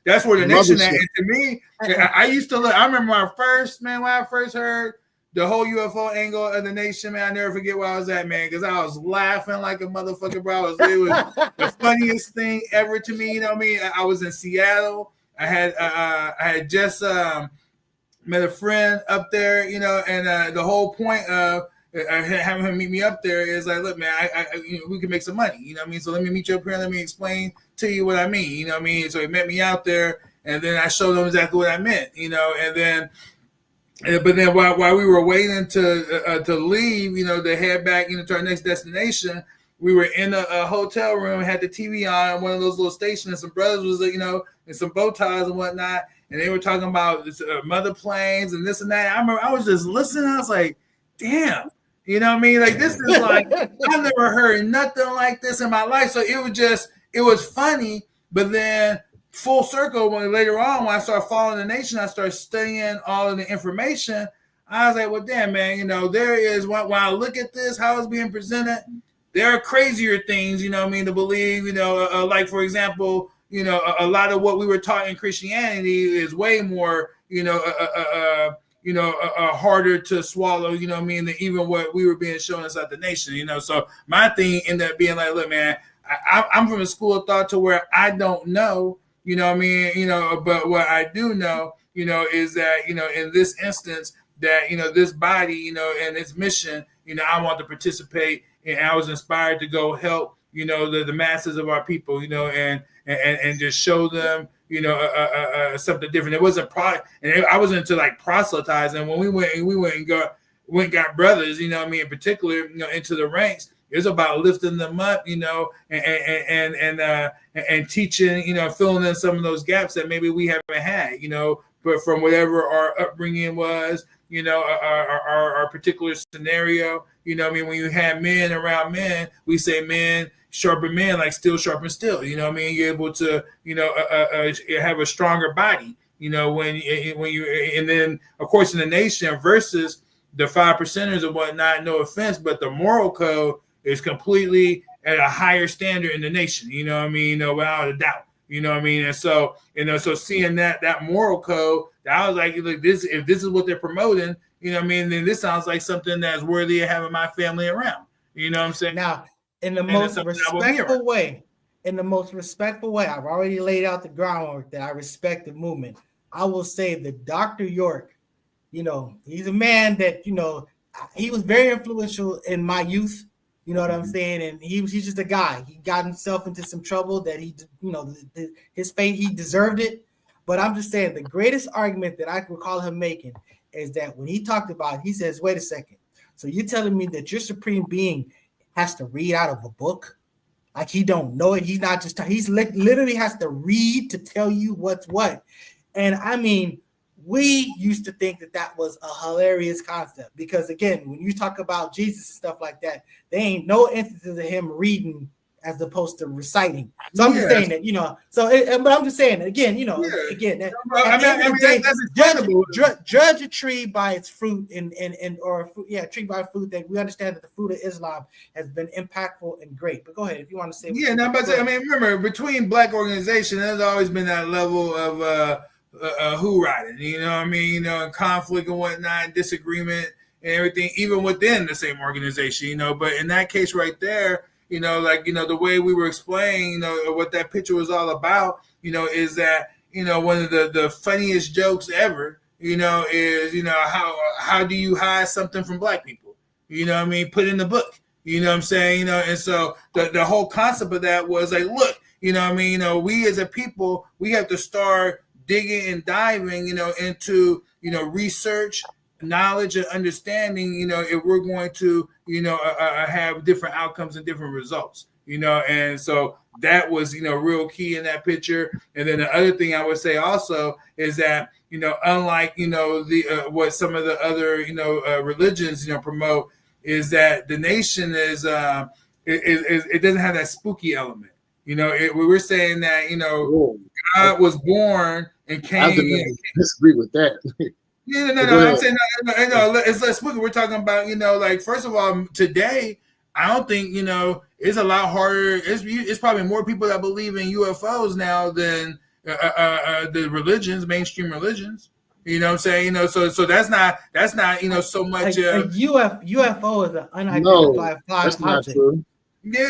that's where the nation at. And to me, I used to look. I remember when I first heard the whole UFO angle of the nation, man. I never forget where I was at, man, because I was laughing like a motherfucker, bro. It was the funniest thing ever to me. I was in Seattle. I had just met a friend up there, and the whole point of having him meet me up there is like, look, man, we can make some money, so let me meet you up here and let me explain to you what I mean, so he met me out there, and then I showed him exactly what I meant, but then while we were waiting to leave, to head back to our next destination, we were in a hotel room, had the TV on one of those little stations, and some brothers was in some bow ties and whatnot, and they were talking about mother planes and this and that. I remember I was just listening. I was like, damn, like this is like, I've never heard nothing like this in my life. So it was funny. But then full circle, when later on, when I started following the nation, I started studying all of the information. I was like, well, damn, man, there is, when I look at this, how it's being presented, there are crazier things, to believe, like, for example, a lot of what we were taught in Christianity is way more, harder to swallow, than even what we were being shown inside the nation, So my thing ended up being like, look, man, I'm from a school of thought to where I don't know, but what I do know, is that, in this instance, that, this body, and its mission, I want to participate, and I was inspired to go help, the masses of our people, and just show them, something different. It wasn't and I was into like proselytizing. When we went and got brothers, in particular, into the ranks. It was about lifting them up, and teaching, filling in some of those gaps that maybe we haven't had, but from whatever our upbringing was, our particular scenario. I mean, when you have men around men, we say men sharpen men like steel sharpen steel. You're able to, have a stronger body. When you, and then of course in the nation versus the 5%ers and whatnot. No offense, but the moral code is completely at a higher standard in the nation. Without a doubt. And so so seeing that moral code, I was like this. If this is what they're promoting, then this sounds like something that's worthy of having my family around. You know what I'm saying? Now, in the most respectful way, I've already laid out the groundwork that I respect the movement. I will say that Dr. York, he's a man that, he was very influential in my youth. You know what I'm saying? And he's just a guy. He got himself into some trouble that his fate, he deserved it. But I'm just saying the greatest argument that I can recall him making is that when he talked about, he says, wait a second. So you're telling me that your supreme being has to read out of a book? Like he don't know it. He's not just, he's literally has to read to tell you what's what. And I mean, we used to think that was a hilarious concept because, again, when you talk about Jesus and stuff like that, there ain't no instances of him reading as opposed to reciting. So I'm just saying that, but I'm just saying again, judge a tree by its fruit tree by fruit. That we understand that the fruit of Islam has been impactful and great. But go ahead if you want to say. Yeah, no, but I mean, remember between black organizations, there's always been that level of who riding, and conflict and whatnot, disagreement and everything, even within the same organization, But in that case right there, the way we were explaining, what that picture was all about, is that, one of the funniest jokes ever, is, how do you hide something from black people? Put in the book, what I'm saying, and so the whole concept of that was like, look, we as a people, we have to start digging and diving, into, research, knowledge, and understanding, if we're going to, have different outcomes and different results, and so that was, real key in that picture. And then the other thing I would say also is that, unlike, what some of the other, religions, promote is that the nation is it doesn't have that spooky element. We were saying that, God was born and came. I disagree with that. No. I'm saying no. It's less spooky. We're talking about, like first of all, today I don't think it's a lot harder. It's probably more people that believe in UFOs now than the religions, mainstream religions. You know what I'm saying? So that's not so much. UFO is an unidentified flying object. Not true. Yeah.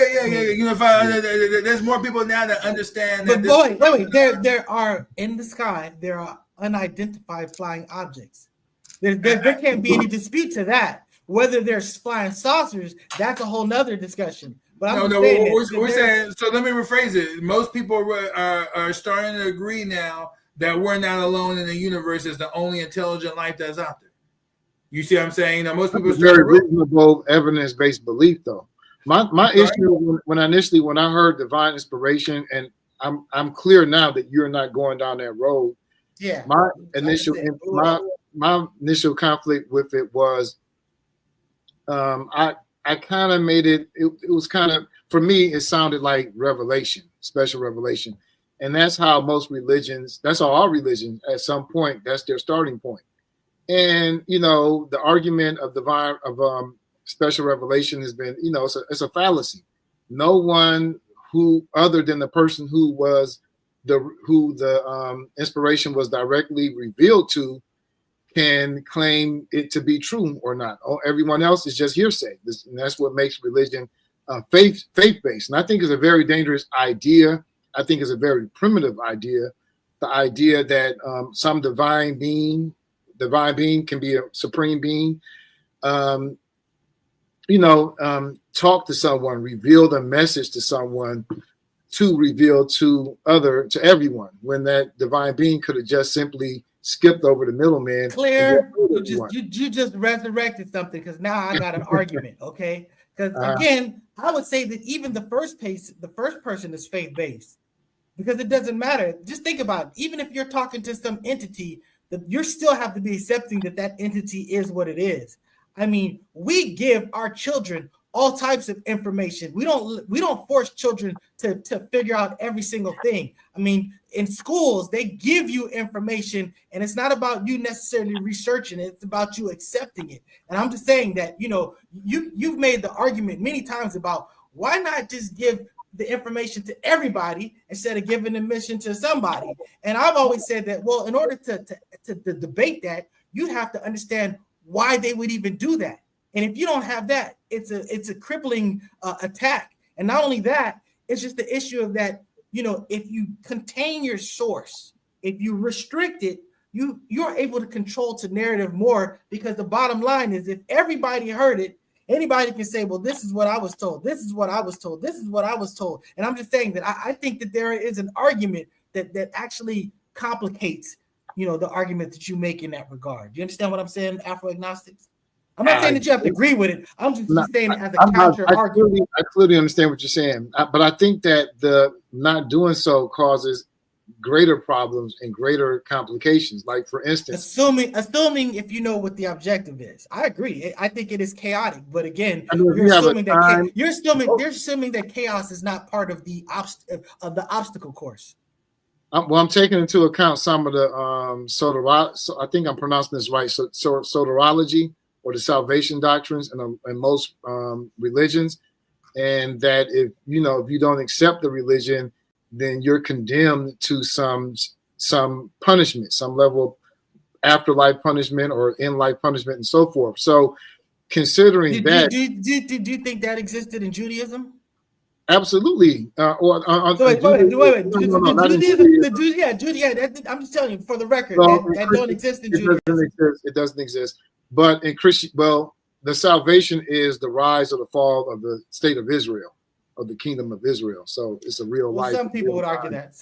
There's more people now that understand. But wait. There are in the sky. There are unidentified flying objects. There can't be any dispute to that. Whether there's flying saucers, that's a whole nother discussion. But we're saying. So let me rephrase it. Most people are starting to agree now that we're not alone in the universe as the only intelligent life that's out there. You see what I'm saying? Most people very reasonable evidence-based belief, though. My issue when I heard divine inspiration, and I'm clear now that you're not going down that road. Yeah. My initial conflict with it was, I kind of made it. It was kind of, for me, it sounded like revelation, special revelation, and that's how most religions. That's how all religions, at some point, that's their starting point. And the argument of special revelation has been, it's a fallacy. No one who other than the person who the inspiration was directly revealed to can claim it to be true or not. Everyone else is just hearsay. And that's what makes religion faith-based. And I think it's a very dangerous idea. I think it's a very primitive idea. The idea that some divine being can be a supreme being. Talk to someone, reveal the message to someone to reveal to everyone, when that divine being could have just simply skipped over the middleman. Claire, you just resurrected something, because now I got an argument, okay? Because again, I would say that even the first person is faith-based, because it doesn't matter. Just think about it. Even if you're talking to some entity you still have to be accepting that that entity is what it is. I mean, we give our children all types of information. We don't force children to figure out every single thing. I mean, in schools, they give you information, and it's not about you necessarily researching it. It's about you accepting it. And I'm just saying that, you've made the argument many times about why not just give the information to everybody instead of giving admission to somebody. And I've always said that, well, in order to debate that, you'd have to understand why they would even do that. And if you don't have that, it's a crippling attack. And not only that, it's just the issue of that, if you contain your source, if you restrict it, you're able to control the narrative more, because the bottom line is, if everybody heard it, anybody can say, well, this is what I was told. This is what I was told. This is what I was told. And I'm just saying that I think that there is an argument that actually complicates, the argument that you make in that regard. Do you understand what I'm saying, Afro-agnostics? I'm not saying that you have to agree with it. I'm just saying it as a counter argument. I clearly understand what you're saying. But I think that the not doing so causes greater problems and greater complications. Like, for instance, assuming if you know what the objective is. I agree. I think it is chaotic, but again, you're assuming that chaos is not part of the obstacle course. I'm taking into account some of the I think I'm pronouncing this right. So soteriology, or the salvation doctrines in most religions, and that if you don't accept the religion, then you're condemned to some punishment, some level of afterlife punishment or in-life punishment, and so forth. So, considering that, do you think that existed in Judaism? Absolutely. Wait. I'm just telling you, for the record, that don't exist in Judaism. It doesn't exist. But in the salvation is the rise or the fall of the state of Israel, of the kingdom of Israel. So it's a real life. Some people would argue that.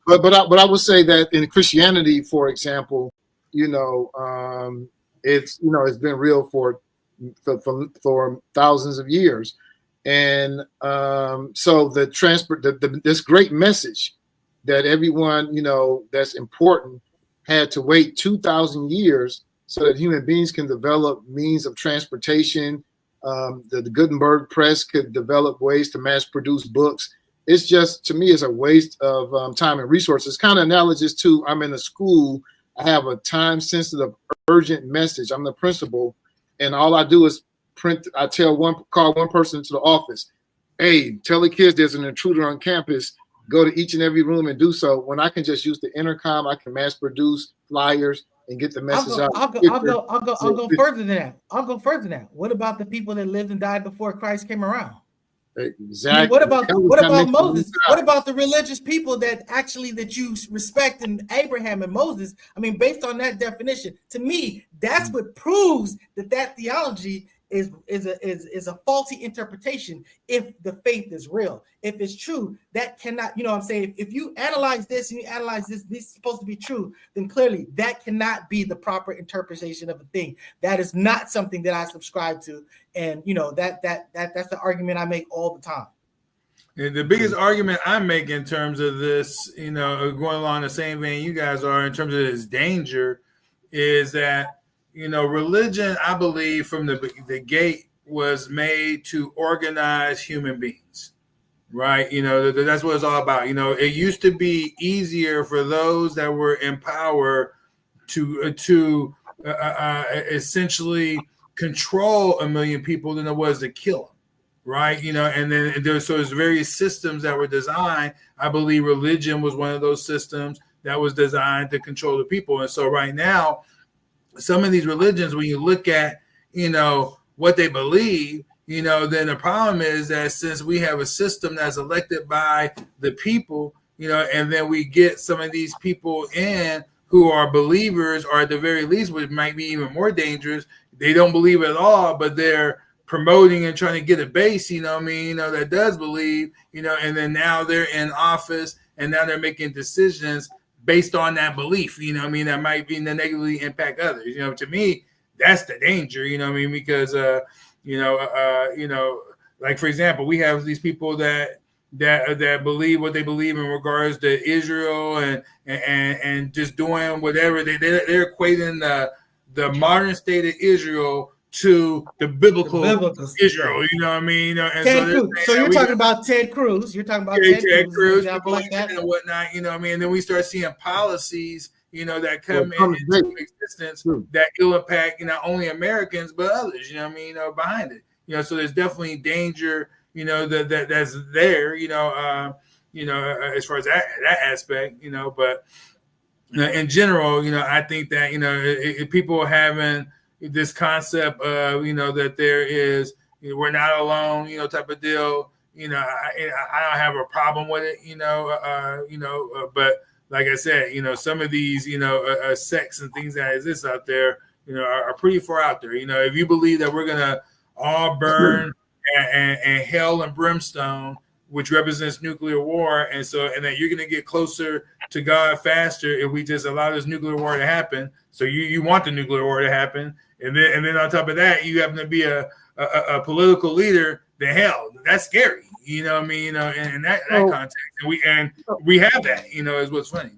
But I would say that in Christianity, for example, it's been real for thousands of years, and so this great message that everyone that's important had to wait 2,000 years so that human beings can develop means of transportation. The Gutenberg press could develop ways to mass produce books. It's just, to me, it's a waste of time and resources. Kind of analogous to, I'm in a school, I have a time-sensitive, urgent message. I'm the principal, and all I do is call one person to the office. Hey, tell the kids there's an intruder on campus. Go to each and every room and do so. When I can just use the intercom, I can mass produce flyers and get the message out. I'll go further than that. What about the people that lived and died before Christ came around? Exactly. I mean, what about Moses? What about the religious people that you respect in Abraham and Moses? I mean, based on that definition, to me, that's what proves that theology is a faulty interpretation. If the faith is real, if it's true, that cannot, I'm saying, if you analyze this and you analyze this is supposed to be true, then clearly that cannot be the proper interpretation of a thing. That is not something that I subscribe to, and that's the argument I make all the time. And the biggest argument I make in terms of this, going along the same vein you guys are in terms of this danger, is that religion, I believe, from the gate was made to organize human beings, right? That's what it's all about. It used to be easier for those that were in power to essentially control 1 million people than it was to kill them, right? And then there's various systems that were designed. I believe religion was one of those systems that was designed to control the people. And so right now, some of these religions, when you look at, what they believe, then the problem is that since we have a system that's elected by the people, and then we get some of these people in who are believers, or at the very least, which might be even more dangerous, they don't believe at all, but they're promoting and trying to get a base, that does believe, and then now they're in office and now they're making decisions based on that belief, that might be negatively impact others. To me, that's the danger, because, like, for example, we have these people that, that believe what they believe in regards to Israel and just doing whatever they're equating the modern state of Israel to the biblical Israel. You know what I mean? And so you're talking about Ted Cruz. You're talking about Ted Cruz, example like that, and whatnot. You know what I mean? And then we start seeing policies, that come into existence that will impact not only Americans but others. You know what I mean? Behind it. So there's definitely danger. That's there. As far as that aspect. But in general, I think that if people having this concept of that there is we're not alone, type of deal. I don't have a problem with it. But like I said, some of these sects and things that exist out there, are pretty far out there. If you believe that we're gonna all burn and hell and brimstone, which represents nuclear war, and that you're gonna get closer to God faster if we just allow this nuclear war to happen. So you want the nuclear war to happen. And then on top of that, you happen to be a political leader. Then hell, that's scary. You know what I mean? In that context, and we have that. Is what's funny.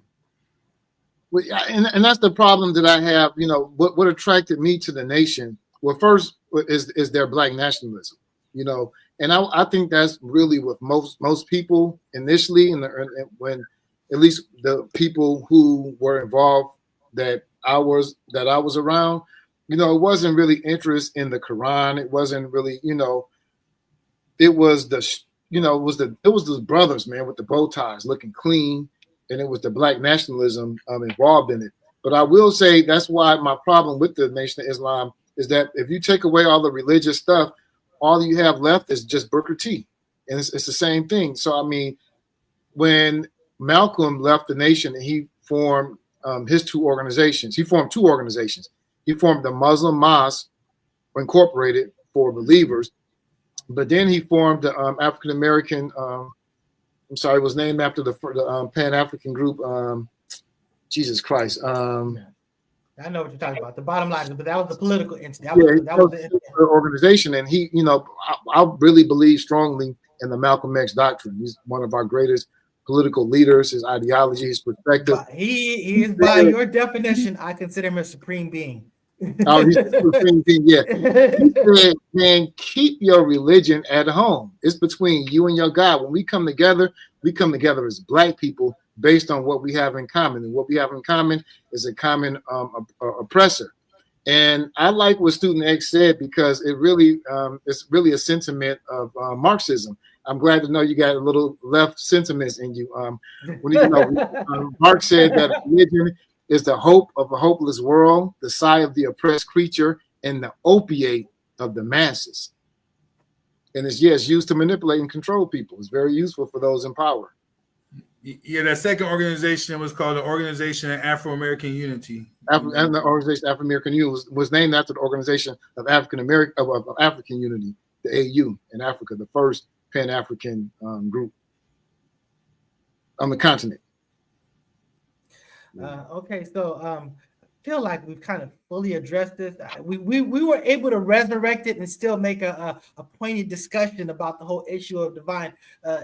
Well, and that's the problem that I have. What attracted me to the nation? Well, first is their Black nationalism. And I think that's really what most people initially, and when at least the people who were involved that I was around. It wasn't really interest in the Quran. It wasn't really, it was the brothers, man, with the bow ties looking clean, and it was the Black nationalism involved in it. But I will say that's why my problem with the Nation of Islam is that if you take away all the religious stuff, all you have left is just Booker T, and it's the same thing. So I mean, when Malcolm left the nation and he formed his two organizations, he formed two organizations. He formed the Muslim Mosque Incorporated for believers, but then he formed the African American. It was named after the Pan African group. Jesus Christ. I know what you're talking about. The bottom line, but that was the political entity. That was the organization, and he, I really believe strongly in the Malcolm X doctrine. He's one of our greatest political leaders. His ideology, his perspective. He is, by your definition, I consider him a supreme being. Oh, he's the supreme being. Yeah. He said, man, keep your religion at home. It's between you and your God. When we come together as Black people based on what we have in common. And what we have in common is a common oppressor. And I like what Student X said because it really it's really a sentiment of Marxism. I'm glad to know you got a little left sentiments in you. Marx said that religion is the hope of a hopeless world, the sigh of the oppressed creature, and the opiate of the masses. And it's used to manipulate and control people. It's very useful for those in power. Yeah, that second organization was called the Organization of Afro-American Unity. And the Organization of Afro-American Unity was named after the Organization of African Unity, the AU in Africa, the first Pan-African group on the continent. Okay, so feel like we've kind of fully addressed this. We were able to resurrect it and still make a poignant discussion about the whole issue of divine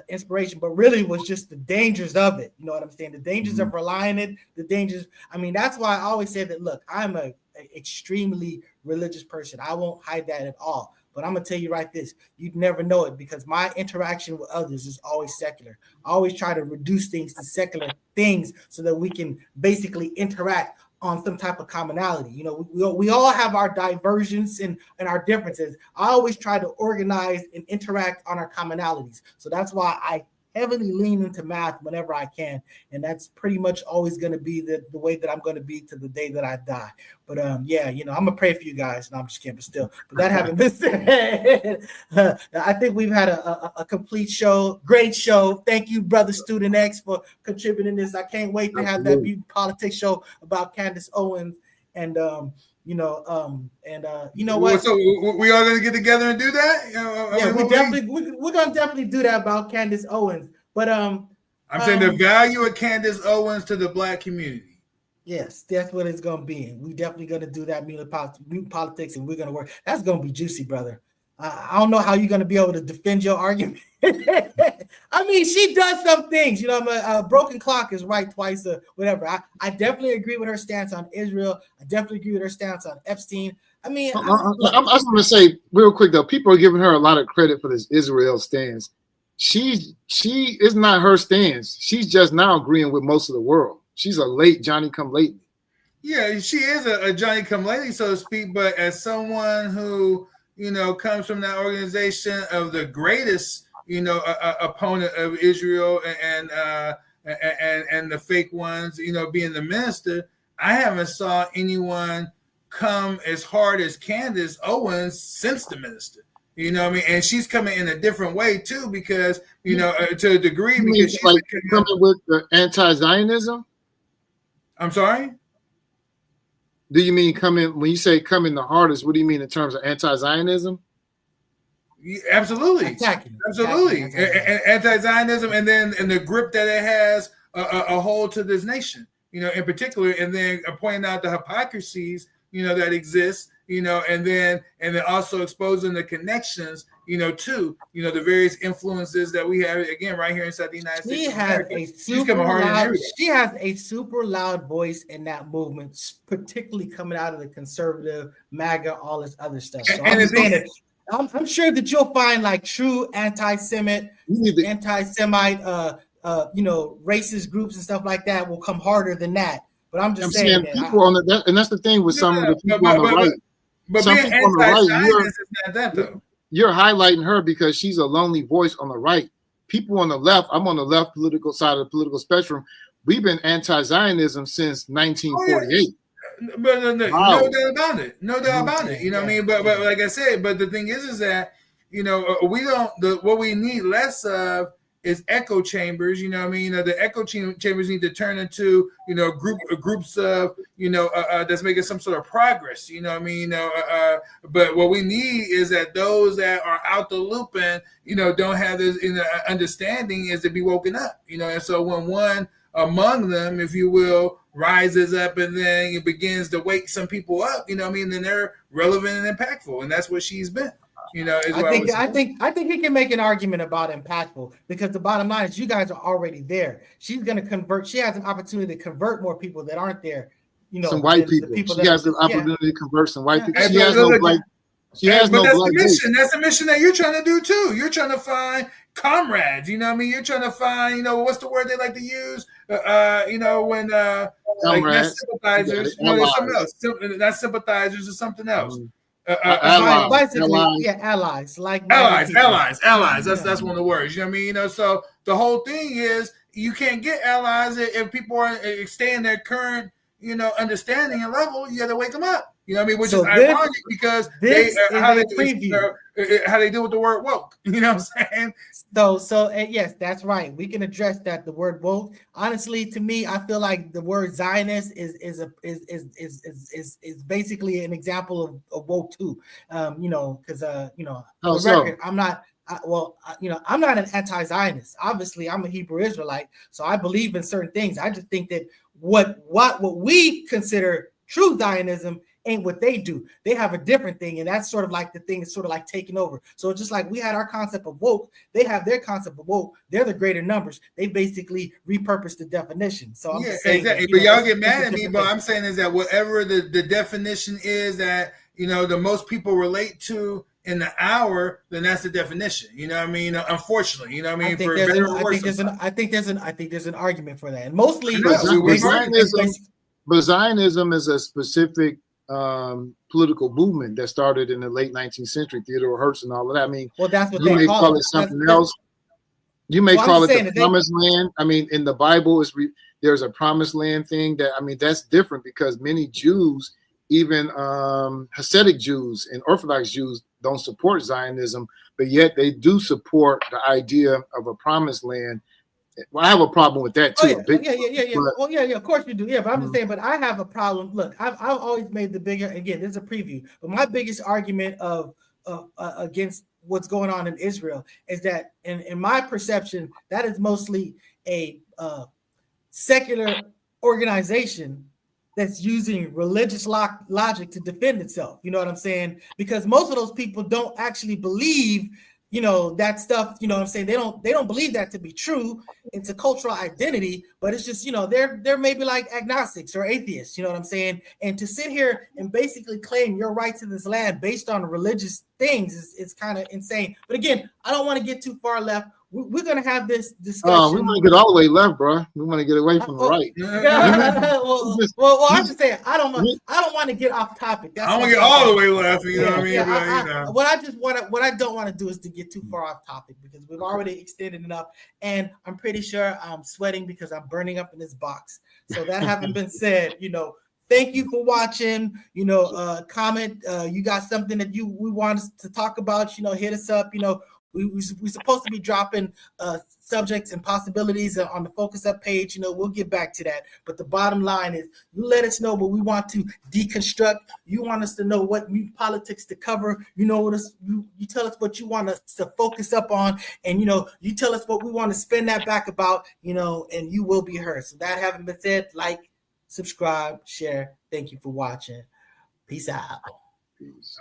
inspiration, but really was just the dangers of it. You know what I'm saying? The dangers of relying it, the dangers. I mean, that's why I always say that, look, I'm a extremely religious person. I won't hide that at all. But I'm going to tell you right this, you'd never know it because my interaction with others is always secular. I always try to reduce things to secular things so that we can basically interact on some type of commonality. You know, we all have our diversions and our differences. I always try to organize and interact on our commonalities. So that's why I heavily lean into math whenever I can. And that's pretty much always going to be the way that I'm going to be to the day that I die. But yeah, you know, I'm going to pray for you guys. No, I'm just kidding, but still. But that having been said, I think we've had a complete show. Great show. Thank you, Brother Student X, for contributing this. I can't wait to have that Beauty Politics show about Candace Owens. And you know what? So we all gonna get together and do that? Yeah, we're gonna definitely do that about Candace Owens. But I'm saying the value of Candace Owens to the Black community. Yes, that's what it's gonna be. We definitely gonna do that Beauty Politics, and we're gonna work. That's gonna be juicy, brother. I don't know how you're going to be able to defend your argument. I mean, she does some things. You know, a broken clock is right twice or whatever. I definitely agree with her stance on Israel. I definitely agree with her stance on Epstein. I mean, I was going to say real quick, though, people are giving her a lot of credit for this Israel stance. She is not her stance. She's just now agreeing with most of the world. She's a late Johnny come lately. Yeah, she is a Johnny come lately, so to speak. But as someone who, you know, comes from that organization of the greatest, you know, opponent of Israel and the fake ones, you know, being the minister, I haven't saw anyone come as hard as Candace Owens since the minister. You know what I mean? And she's coming in a different way too, because, you know, to a degree, You because she's like coming with the anti-Zionism. I'm sorry. Do you mean coming when you say coming the hardest? What do you mean in terms of anti-Zionism? Yeah, absolutely, absolutely, anti-Zionism, and then the grip that it has a hold to this nation, you know, in particular, and then pointing out the hypocrisies, you know, that exist, you know, and then also exposing the connections, you know, to, you know, the various influences that we have again right here inside the United States. She has a super loud voice in that movement, particularly coming out of the conservative MAGA, all this other stuff. So I'm sure that you'll find like true anti-Semite, you know, racist groups and stuff like that will come harder than that. But I'm saying people on the and that's the thing with some of the people on the right. But some being anti-Zionist is not that though. You're highlighting her because she's a lonely voice on the right. People on the left, I'm on the left political side of the political spectrum. We've been anti-Zionism since 1948. But no doubt about it. No doubt about it. You know what I mean? But like I said, but the thing is that, you know, we don't, what we need less of is echo chambers. You know what I mean? You know, the echo chambers need to turn into, you know, groups of, you know, that's making some sort of progress. You know what I mean? You know, but what we need is that those that are out the loop and, you know, don't have this understanding is to be woken up. You know, and so when one among them, if you will, rises up and then it begins to wake some people up, you know what I mean, then they're relevant and impactful, and that's what she's been. You know, I think he can make an argument about impactful, because the bottom line is you guys are already there. She's going to convert. She has an opportunity to convert more people that aren't there. You know, some white people. She has an opportunity to convert some white people. She has no black. She has no black. That's the mission that you're trying to do too. You're trying to find comrades. You know what I mean? You're trying to find, you know, what's the word they like to use? You know, when like not sympathizers. No, there's something else. Not sympathizers or something else. Allies. Allies. That's one of the words. You know what I mean? You know, so the whole thing is you can't get allies if people are staying their current, you know, understanding and level. You got to wake them up. You know what I mean? Which is ironic because how they deal with the word woke. You know what I'm saying? So yes, that's right. We can address that. The word woke. Honestly, to me, I feel like the word Zionist is basically an example of woke too. You know, because you know, for the record, I'm not. You know, I'm not an anti-Zionist. Obviously, I'm a Hebrew Israelite, so I believe in certain things. I just think that what we consider true Zionism ain't what they do. They have a different thing, and that's sort of like the thing is sort of like taking over. So just like we had our concept of woke, they have their concept of woke. They're the greater numbers. They basically repurposed the definition. So I'm just saying exactly. But y'all get mad at me, but I'm saying is that whatever the definition is that, you know, the most people relate to in the hour, then that's the definition. You know what I mean? Unfortunately, you know what I mean? I think there's an argument for that, and mostly but Zionism is a specific political movement that started in the late 19th century. Theodore Herzl and all of that. I mean, well, that's what you may call it something else. You may call it the promised land. I mean, in the Bible, there's a promised land thing that, I mean, that's different because many Jews, even Hasidic Jews and Orthodox Jews, don't support Zionism, but yet they do support the idea of a promised land. Well, I have a problem with that too. Yeah. Of course you do. Yeah, but I'm just saying. But I have a problem. Look, I've always made the bigger. Again, this is a preview. But my biggest argument against what's going on in Israel is that, in my perception, that is mostly a secular organization that's using religious logic to defend itself. You know what I'm saying? Because most of those people don't actually believe, that stuff. You know what I'm saying? They don't believe that to be true. It's a cultural identity, but it's just, they're maybe like agnostics or atheists. You know what I'm saying? And to sit here and basically claim your right to this land based on religious things is kind of insane. But again, I don't want to get too far left. We're going to have this discussion. We want to get all the way left, bro. We want to get away from the right. well, I'm just saying, I don't want to get off topic. I don't want to get all the way left. You know what I mean? Yeah, what I don't want to do is to get too far off topic because we've already extended enough, and I'm pretty sure I'm sweating because I'm burning up in this box. So that having been said, thank you for watching. Comment. You got something that we want us to talk about? Hit us up. We're supposed to be dropping subjects and possibilities on the Focus Up page. We'll get back to that. But the bottom line is, you let us know what we want to deconstruct. You want us to know what new politics to cover. You tell us what you want us to focus up on, and you tell us what we want to spin that back about. And you will be heard. So that having been said, like, subscribe, share. Thank you for watching. Peace out. Peace.